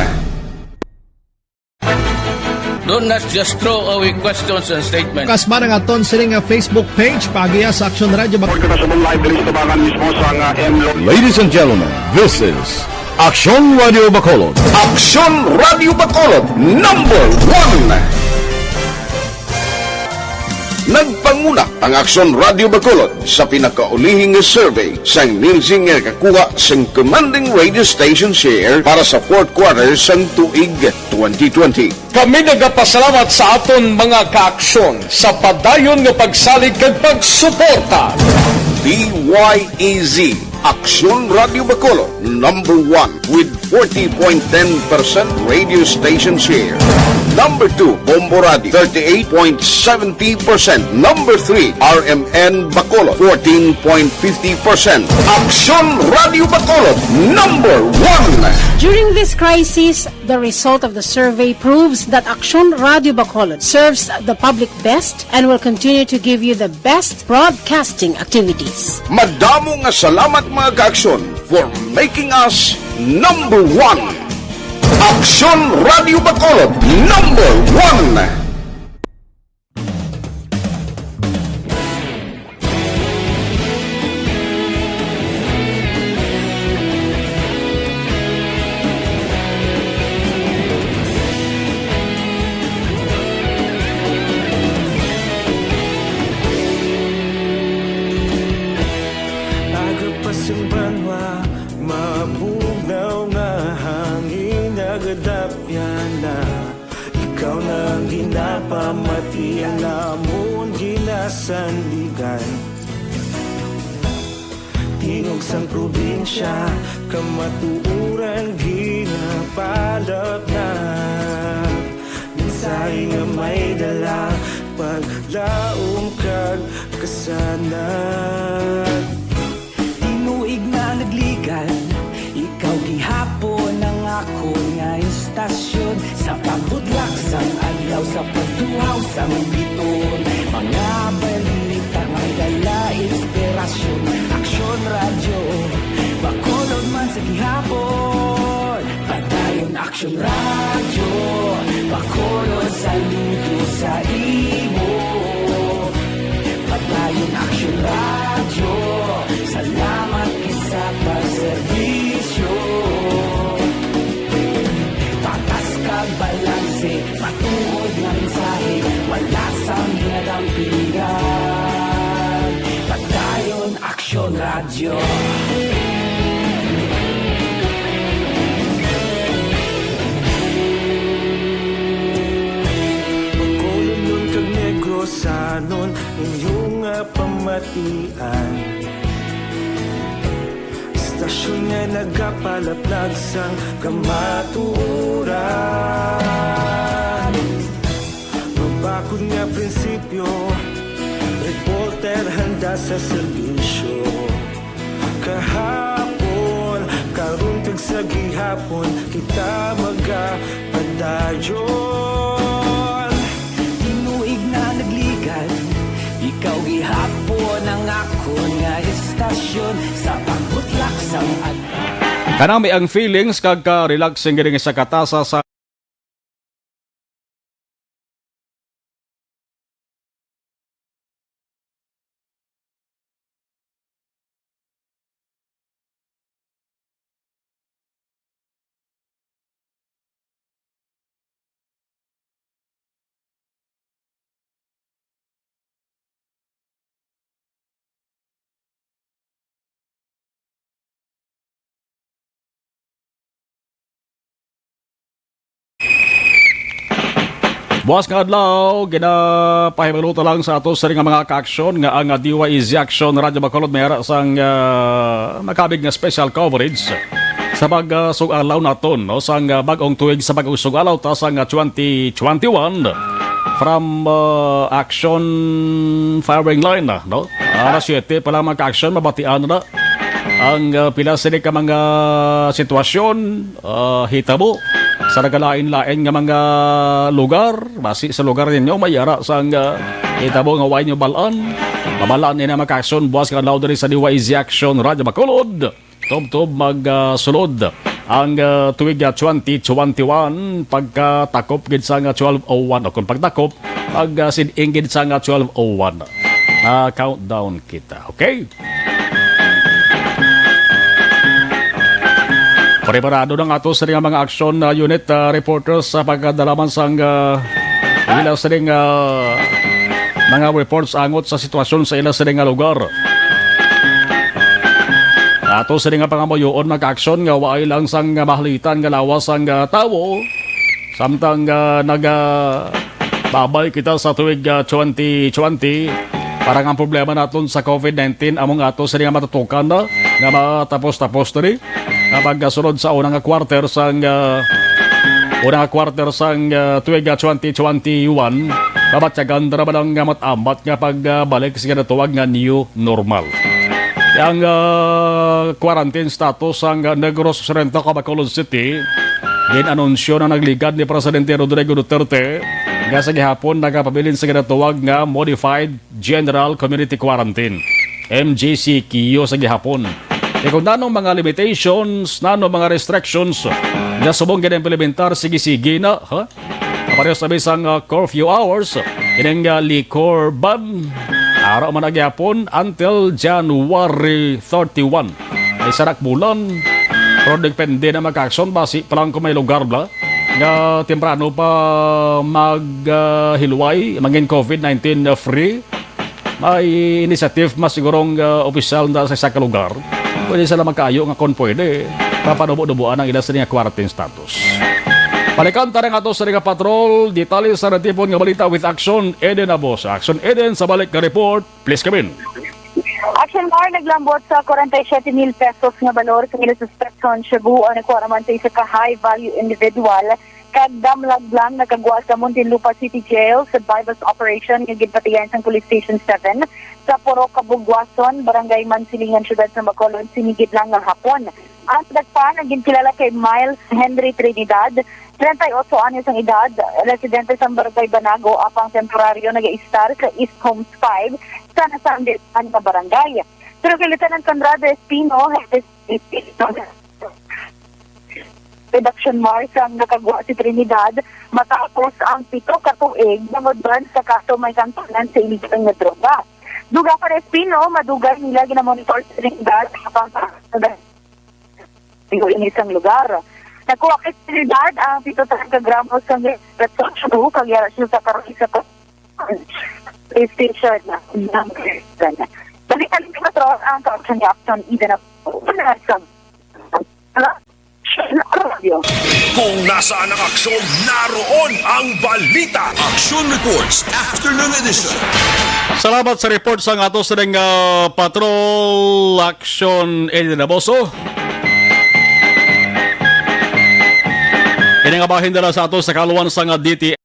[SPEAKER 5] Do not just throw away questions and statements.
[SPEAKER 8] Kasma ng aton sining nga Facebook page pagiya sa Aksyon Radio.
[SPEAKER 1] Ladies and gentlemen, this is Aksyon Radio Bacolod.
[SPEAKER 2] Aksyon Radio Bacolod number 1. Nagpanguna ang Aksyon Radio Bacolod sa pinakaulihing survey sang nilsing nga kakuha sang commanding radio station share para sa fourth quarter sang tuig 2020.
[SPEAKER 3] Kami nagapasalamat sa aton mga kaaksyon sa padayon nga pagsalig kag pagsuporta.
[SPEAKER 2] DYEZ Aksyon Radio Bacolod number 1 with 40.10% radio station share. Number 2, Bombo Radio, 38.70%. Number 3, RMN Bacolod, 14.50%. Aksyon Radio Bacolod number 1.
[SPEAKER 9] During this crisis, the result of the survey proves that Aksyon Radio Bacolod serves the public best and will continue to give you the best broadcasting activities.
[SPEAKER 2] Madamo nga salamat mga kaaksyon for making us number 1. Aksyon Radio Bacolod number 1.
[SPEAKER 10] Pamatian namon ginasandigan Tingog sang probinsya kamatuuran ginapalap na Minsay nga may dala paglaom kag kasanat Tinuig na nagligan ikaw gihapon ang ako nga istasyon Sa pagbutlak sang adlaw sa pagtuhaw sang biton Mga balita may dala inspirasyon Aksyon Radio Bacolod man sa gihapon Padayon Aksyon Radio Bacolod saludo sa imo Padayon Aksyon Radio Salamat kisa pagserbisyo Patas kag balanse Matuod ng mensahe Wala sang hinadampingan Padayon Aksyon Radio Bacolod nun kag Negrosanon Inyong pamatian Istasyon nga nagapalaplag sang kamaturan Mabakod nga prinsipyo Reporter handa sa serbisyo Kahapon, karong tag sa gihapon Kita magapadayon Tinuig na nagligan Ikaw gihapon ang ako nga istasyon Sa pagbutlak sang adlaw
[SPEAKER 3] Kanami ang feelings kag ka-relaxing gini sa katasa sa buwas nga adlaw, ginapahimaluto lang sa ato sa ring mga ka-aksyon nga ang DYEZ Aksyon Radyo Bacolod mayara sang makabig nga special coverage sa pag-sugalaw naton no sang bag-ong tuig sa pag-sugalaw ta sang 2021 from Aksyon firing line no. Alas 7 pa lang mga ka-aksyon mabatian na ang pila sini ka mga sitwasyon hitabo sa nagalain-lain nga mga lugar basi sa lugar ninyo mayara sang hitabo nga way nyo balaan mabalaan nina makakson buwas ka law diri sa DYEZ Aksyon Radyo Bacolod tob magsulod ang tuig 2021 pagkatakop gid sa 12:01 o kung pagtakop pag siding gid sa 12:01 countdown kita, okay? Preparado ng ato sa mga aksyon unit reporters sa pagkadalaman sang ilang sa mga reports angot sa sitwasyon sa ilang sa lugar. Ato sa mga pangamoyoon mag-aksyon nga waay lang sang mahalitan nga lawas ang tawo samtang babay kita sa tuig 2020 parang ang problema naton sa COVID-19 among ato sa mga matutukan na nga matapos-tapos na rin kapag sunod sa unang quarter sang tuig 2021 babatyagan na naman ang matamat nga pagbalik sa ginatuwag nga new normal. Ang quarantine status ang Negros Occidental, Bacolod City ginanunsyo na nagligad ni Presidente Rodrigo Duterte nga sa gihapon nagapabilin sa ginatuwag nga Modified General Community Quarantine MGCQ sa gihapon. E kung nanong mga limitations, nanong mga restrictions na subong gina-implementar, sige-sige na, ha? Apareho sa bisang curfew hours, ining liquor ban, araw man nagyapon until January 31. Ay sarak bulan, pero depende na mag-action, basi palang kung may lugar ba, nga temprano pa maghilway, maging COVID-19 free, may initiative mas sigurong opisyal na sa isa ka lugar. Pwede sila magkaayo nga kung pwede papanubo-nubuan ang ilang sa nga quarantine status. Balikan ta rin ato sa nga patrol, detalye sa natipon nga balita with Aksyon Eden Abos. Aksyon Eden sa balik ka report, please come in.
[SPEAKER 6] Aksyon Mar naglambot sa 47,000 pesos nga balor sa mga suspectson Cebu ang nagkuaraman sa isa ka high-value individual kag damlag lang nagagwa sa Muntinlupa City Jail sa bypass operation nga ginpatigan sa Police Station 7 sa Puro Kabugwason, Barangay Mansilingan, Syudad sa Bacolod, sinigid lang ng hapon. Ang nagpan ang ginkilala kay Miles Henry Trinidad, 38 anyos ang edad, residente sa Barangay Banago, apang temporaryo nag-i-star sa East Homes 5 sa nasanditan na barangay. Pero kay Lieutenant Conrado Espino, Reduction Mars ang nakagwa si Trinidad matapos ang 7 katuig na modban sa kaso may kantanan sa iligang na droga. Duga pa rin Espino, madugay nila ginamonitor sa Trinidad kapag isang lugar. Nakuha kay Trinidad ang 7 gramos ng retrosu kagyara siya sa karisa ko station na balikan ni Patro ang kausan niya Aksyon Eden na
[SPEAKER 11] kung nasaan ang aksyon, naroon ang balita. Aksyon Reports Afternoon Edition.
[SPEAKER 3] Salamat sa report sa ato sa patrol Aksyon Eden Aboso. Iningabahin nila sa ato sa kaluan sa DT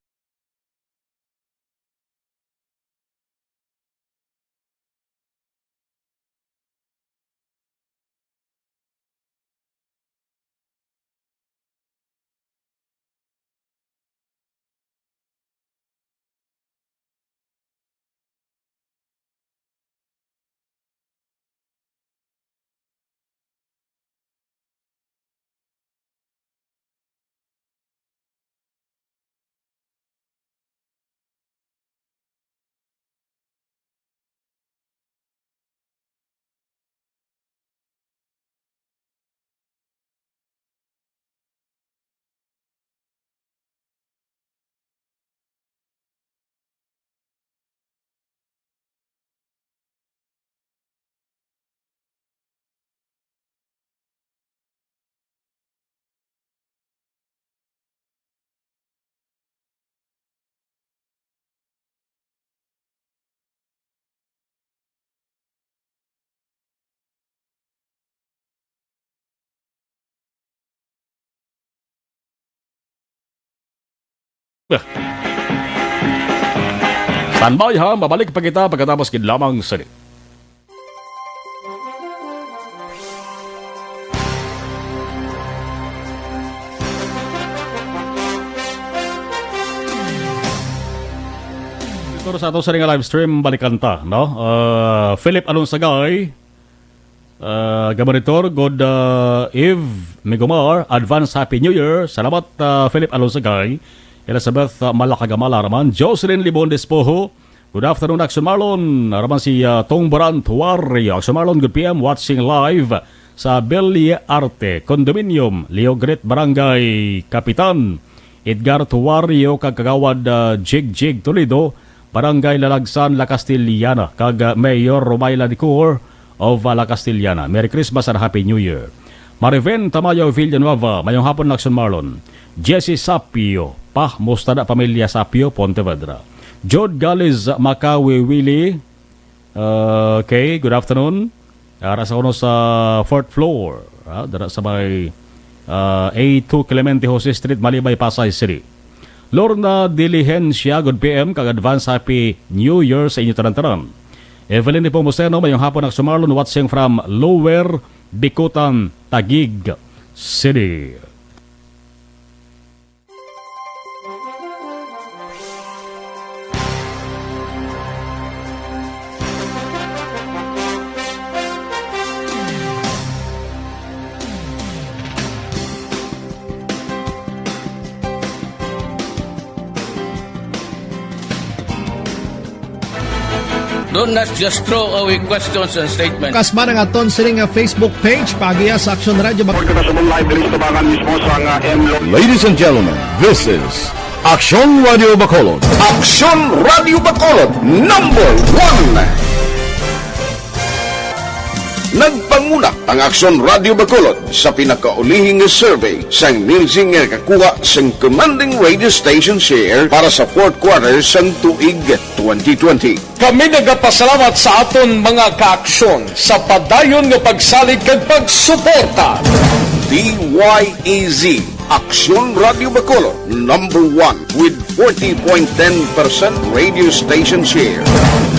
[SPEAKER 3] Standby ha, mabalik pa kita pagkatapos lamang sali. Ito sa ato sa ring live stream, balikan ta, no? Philip Alonsagay, Gabaritor, good Eve Migomar, advance Happy New Year. Salamat Philip Alonsagay. Elizabeth Malakagamala raman. Jocelyn Libon Despojo, good afternoon Aksyon Marlon. Raman si Tong Baran Tuwari. Aksyon Marlon, good PM, watching live sa Belly Arte Condominium, Leogret Barangay Kapitan. Edgar Tuwario, kagkagawad Jig Toledo, Barangay Lalagsan, La Castillana, kag Mayor Romayla Dicor of La Castillana. Merry Christmas and Happy New Year. Mariven Tamayo Villanueva, mayong hapon Aksyon Marlon. Jesse Sapio, musta na pamilya Sapio, Pontevedra. Jod Galiz Makawi Willie, okay, good afternoon. Rasa ko sa 4th floor, dara sa may A2 Clemente Jose Street, Malibay, Pasay City. Lorna Diligencia, good PM, kag advance Happy New Year sa inyo tanan-tanan. Evelyn Nepomuceno, mayong hapon Aksyon Marlon, watching from Lower Bikutan, Taguig City.
[SPEAKER 5] Do not just throw away questions and statements.
[SPEAKER 8] Kasma ng aton siring Facebook page pagiya sa Aksyon Radio Bacolod.
[SPEAKER 1] Ladies and gentlemen, this is Aksyon Radio Bacolod.
[SPEAKER 2] Aksyon Radio Bacolod, number 1. Nagpanguna ang Aksyon Radio Bacolod sa pinakaulihing survey sang Nilsing nga kakuha sang commanding radio station share para sa 4th quarter sang tuig 2020.
[SPEAKER 12] Kami nagapasalamat sa aton mga kaaksyon sa padayon nga pagsalig kag pagsuporta.
[SPEAKER 2] DYEZ Aksyon Radio Bacolod, number 1 with 40.10% radio station share.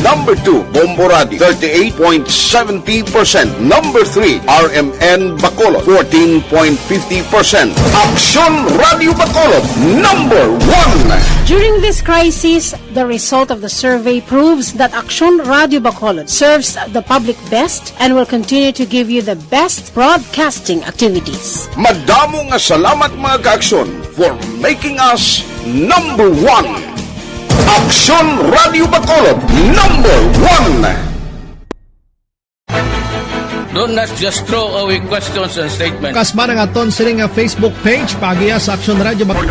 [SPEAKER 2] Number 2, Bombo Radio, 38.70%. Number 3, RMN Bacolod, 14.50%. Aksyon Radio Bacolod, number 1.
[SPEAKER 9] During this crisis, the result of the survey proves that Aksyon Radio Bacolod serves the public best and will continue to give you the best broadcasting activities.
[SPEAKER 2] Madamo nga salamat mga kaaksyon for making us number 1. Aksyon Radio Bacolod, number 1.
[SPEAKER 5] Do not just throw away questions and statements.
[SPEAKER 8] Kasma ng aton siring Facebook page pagiya sa Aksyon Radio Bacolod.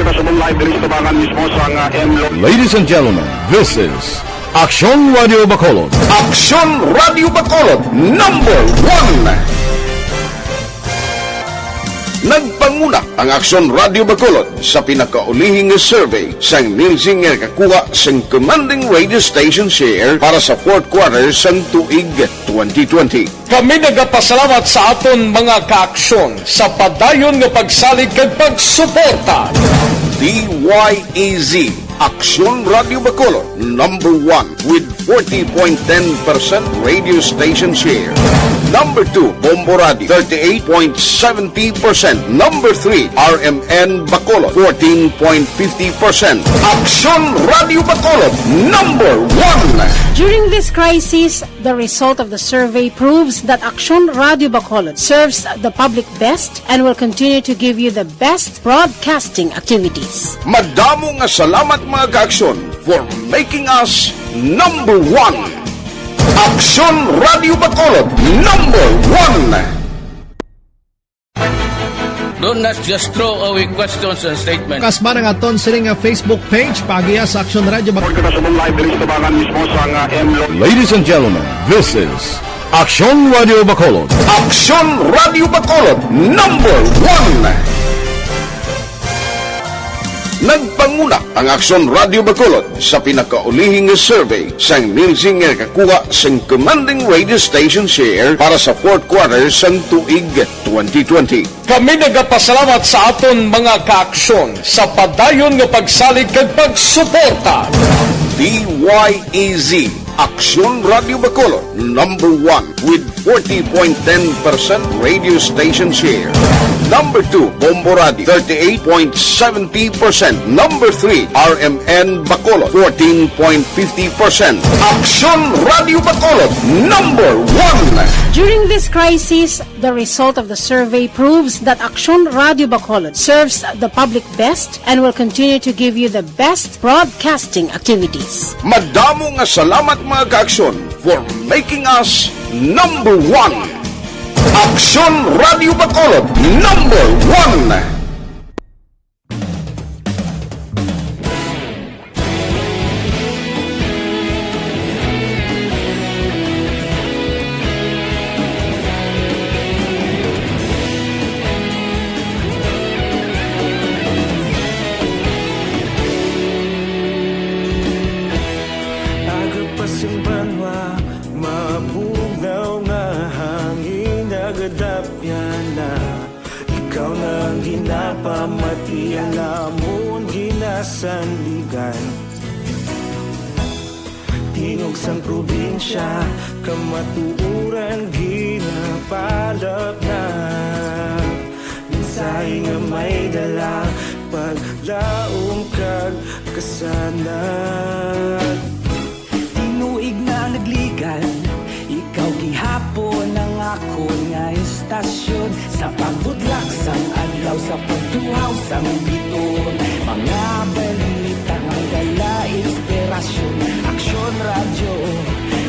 [SPEAKER 1] Ladies and gentlemen, this is Aksyon Radio Bacolod.
[SPEAKER 2] Aksyon Radio Bacolod, number 1. Nagpanguna ang Aksyon Radio Bacolod sa pinakaulihing survey sang Nilsing nga kakuha sang commanding radio station share para sa 4th quarter sang tuig 2020.
[SPEAKER 12] Kami nagapasalamat sa aton mga kaaksyon sa padayon nga pagsalig kag pagsuporta.
[SPEAKER 2] DYEZ Aksyon Radio Bacolod, number 1 with 40.10% radio station share. Number 2, Bombo Radio, 38.70%. Number 3, RMN Bacolod, 14.50%. Aksyon Radio Bacolod, number 1.
[SPEAKER 9] During this crisis, the result of the survey proves that Aksyon Radio Bacolod serves the public best and will continue to give you the best broadcasting activities.
[SPEAKER 2] Madamo nga salamat mga kaaksyon for making us number 1. Aksyon Radio Bacolod, number 1.
[SPEAKER 5] Do not just throw away questions and statements.
[SPEAKER 8] Kasma ng aton siring Facebook page pagiya sa Aksyon Radio Bacolod.
[SPEAKER 1] Ladies and gentlemen, this is Aksyon Radio Bacolod.
[SPEAKER 2] Aksyon Radio Bacolod, number 1. Nagpanguna ang Aksyon Radio Bacolod sa pinakaulihing survey sang nilsing nga kakuha sang commanding radio station share para sa fourth quarter sang tuig 2020.
[SPEAKER 12] Kami nagapasalamat sa aton mga kaaksyon sa padayon nga pagsalig kag pagsuporta.
[SPEAKER 2] DYEZ Aksyon Radio Bacolod, number 1 with 40.10% radio station share. Number 2, Bombo Radio, 38.70%. Number 3, RMN Bacolod, 14.50%. Aksyon Radio Bacolod, number 1.
[SPEAKER 9] During this crisis, the result of the survey proves that Aksyon Radio Bacolod serves the public best and will continue to give you the best broadcasting activities.
[SPEAKER 2] Madamo nga salamat mga kaaksyon for making us number 1. Aksyon Radio Bacolod, number 1.
[SPEAKER 10] Pamatian namon ginasandigan Tingog sang probinsya kamatuuran ginapalap na Minsay nga may dala paglaom kag kasanag Tinuig na nagligan ikaw gihapon ang ako nga istasyon Sa pagbudlak sang adlaw sa pagtuhaw sang biton Mga balita nga dala inspirasyon Aksyon radyo,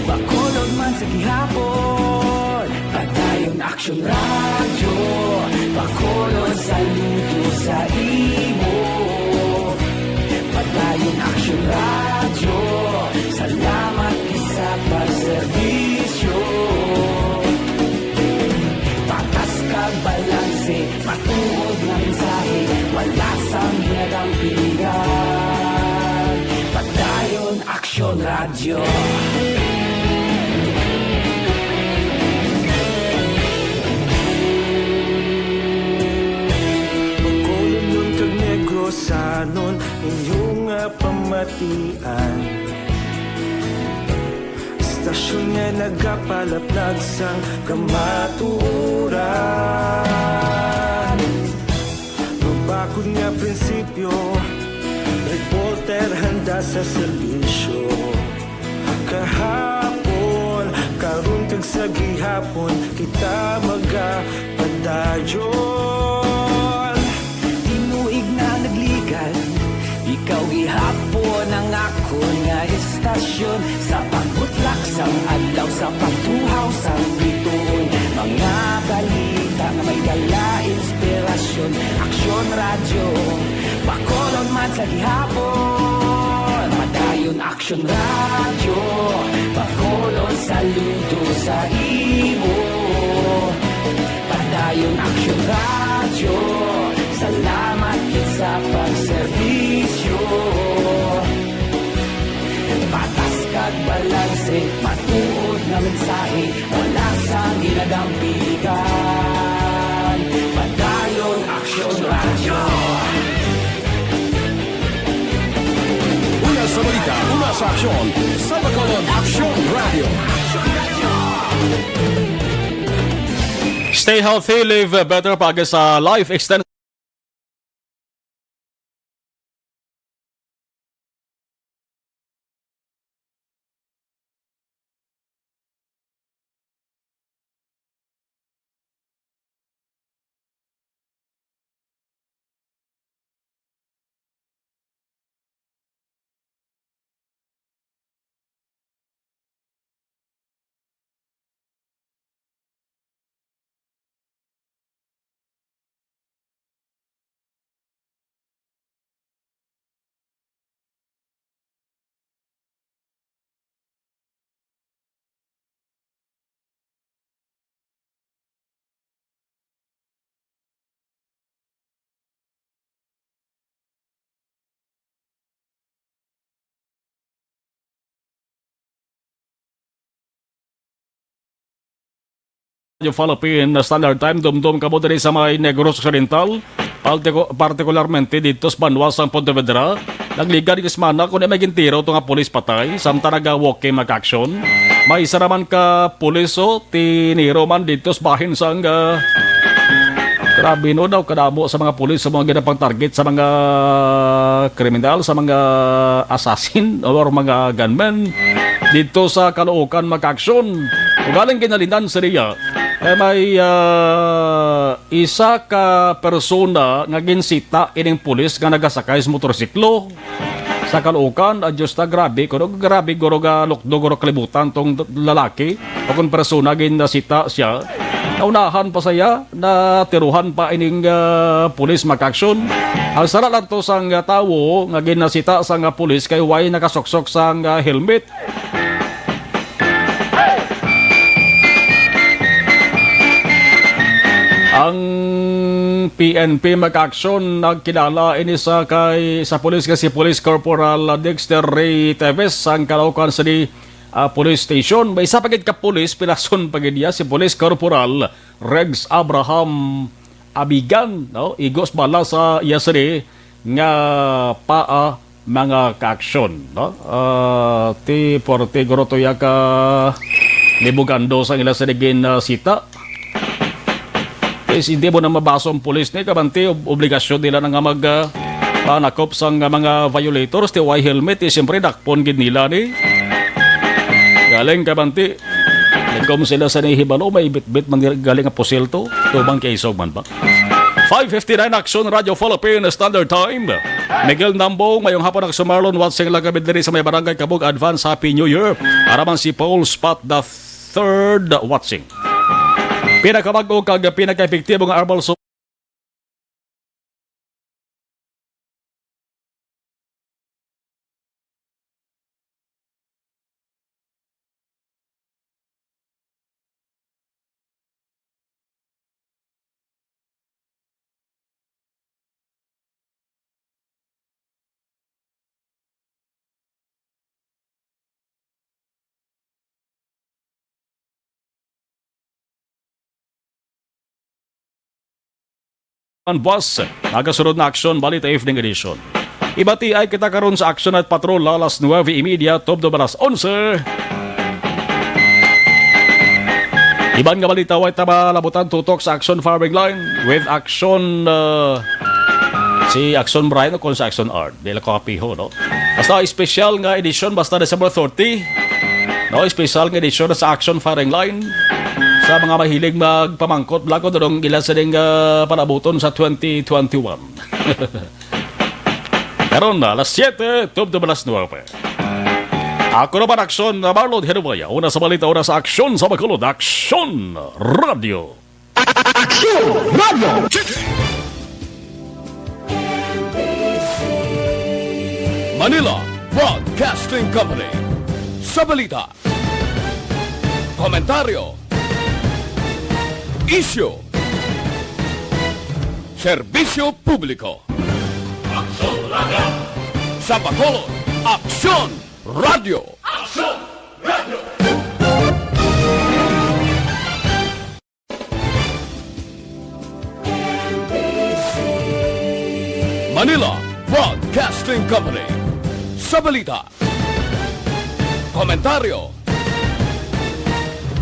[SPEAKER 10] Bacolod man sa gihapon Padayon Aksyon radyo, Bacolod saludo sa imo Padayon Aksyon radyo, salamat sa pagserbisyo Patas kag balanse, matuod na mensahe Wala sang ginagampiligan Padayon Aksyon Radio Bacolod nun kag Negros sanon inyong pamatian Stasyon nga nagapalaplag sang kamaturan Mabakod nga prinsipyo Reporter handa sa serbisyo Kahapon, karun kag sa gihapon Kita magapadayon Tinuig na nagligan Ikaw gihapon ang ako nga istasyon Sa pagbutlak sang adlaw sa pagtuhaw sang biton Mga balita nga may dala inspirasyon Aksyon radyo, Bacolod man sa gihapon Padayon Aksyon radyo, Bacolod saludo sa imo Padayon Aksyon radyo, salamat kit sa pagserbisyo Patas kag balanse, matuod na mensahe Wala sang ginagampiligan Padayon Aksyon Radio
[SPEAKER 11] Una sa balita, una sa aksyon Sa Bacolod Aksyon Radio
[SPEAKER 3] Stay healthy, live better pag sa life extension Yung Philippine Standard Time, dumdum ka mo din sa mga Negros Occidental, partikularmente dito sa Banwasang Pontevedra. Nagligan ni Kismana kung may gintiro ito nga polis patay, samta nag-walk mag-action. May isa naman ka poliso, tiniro man dito sa bahin sa grabe no daw kadamo sa mga pulis sa mga ginapang target sa mga kriminal, sa mga assassin or mga gunmen dito sa Caloocan mag-action. Galing kinalinan sa Ria, may isa ka persona nga ginsita ining pulis nga nagasakay sa motorsiklo sa Caloocan. Adjust na grabe guro ga lukdo guro kalibutan tong lalaki o kung persona ginsita siya. Naunahan pa saya na tiruhan pa ining pulis mag-action. Ang sara lang to sang tawo nga ginasita sang pulis kay way nakasoksok sang helmet. Ang PNP mag-action nagkilala ini sa pulis kasi Police Corporal Dexter Ray Teves ang Caloocan City Police Station. May isa pagit ka pulis pinason pagid niya si Police Corporal Rex Abraham Abigan, no? Igos bala sa iya siri nga paa mga ka-action, no? Ti porte goroto ya ka libugando sa ila sa digin sita. Hindi mo na mabaso ang pulis ni kabanti obligasyon nila na nga panakop sa mga violators ti way helmet siyempre dakpon gid nila ni galing kabanti nagkom sila sa nihibalo may bit-bit man galing nga pusil to tubang kaisog man ba 5:59 Aksyon Radio Philippine Standard Time. Miguel Nambo mayong hapon sa Marlon watching lang kami diri sa may barangay Kabug. Advance Happy New Year. Araman si Paul Spot the third watching. Pinakabago kag pinaka-epektibo nga herbal soap ang boss, nagasunod na aksyon balita evening edition. Ibati ay kita karon sa aksyon at patrol alas 9:30 top do alas 11. Iban nga balita way labutan tutok sa aksyon farming line with aksyon si Aksyon Brian o kung sa Aksyon Art. Dila ko kapiho, no? Basta special nga edition basta December 30. No, special nga edition sa aksyon firing line. Sa mga mahilig magpamangkot, blago doon ilan sa ding panabuton sa 2021. Karon na, alas 7, top do alas 9. Ako naman Aksyon na Marlon Genovea. Una sa balita, una sa Aksyon sa Bacolod. Aksyon Radio.
[SPEAKER 1] Aksyon Radio!
[SPEAKER 12] Manila Broadcasting Company. Sa balita, komentaryo, isyu, serbisyo publiko. Aksyon Radio. Sa Bacolod, Aksyon Radio. Aksyon Radio. Manila Broadcasting Company. Sa balita, komentaryo,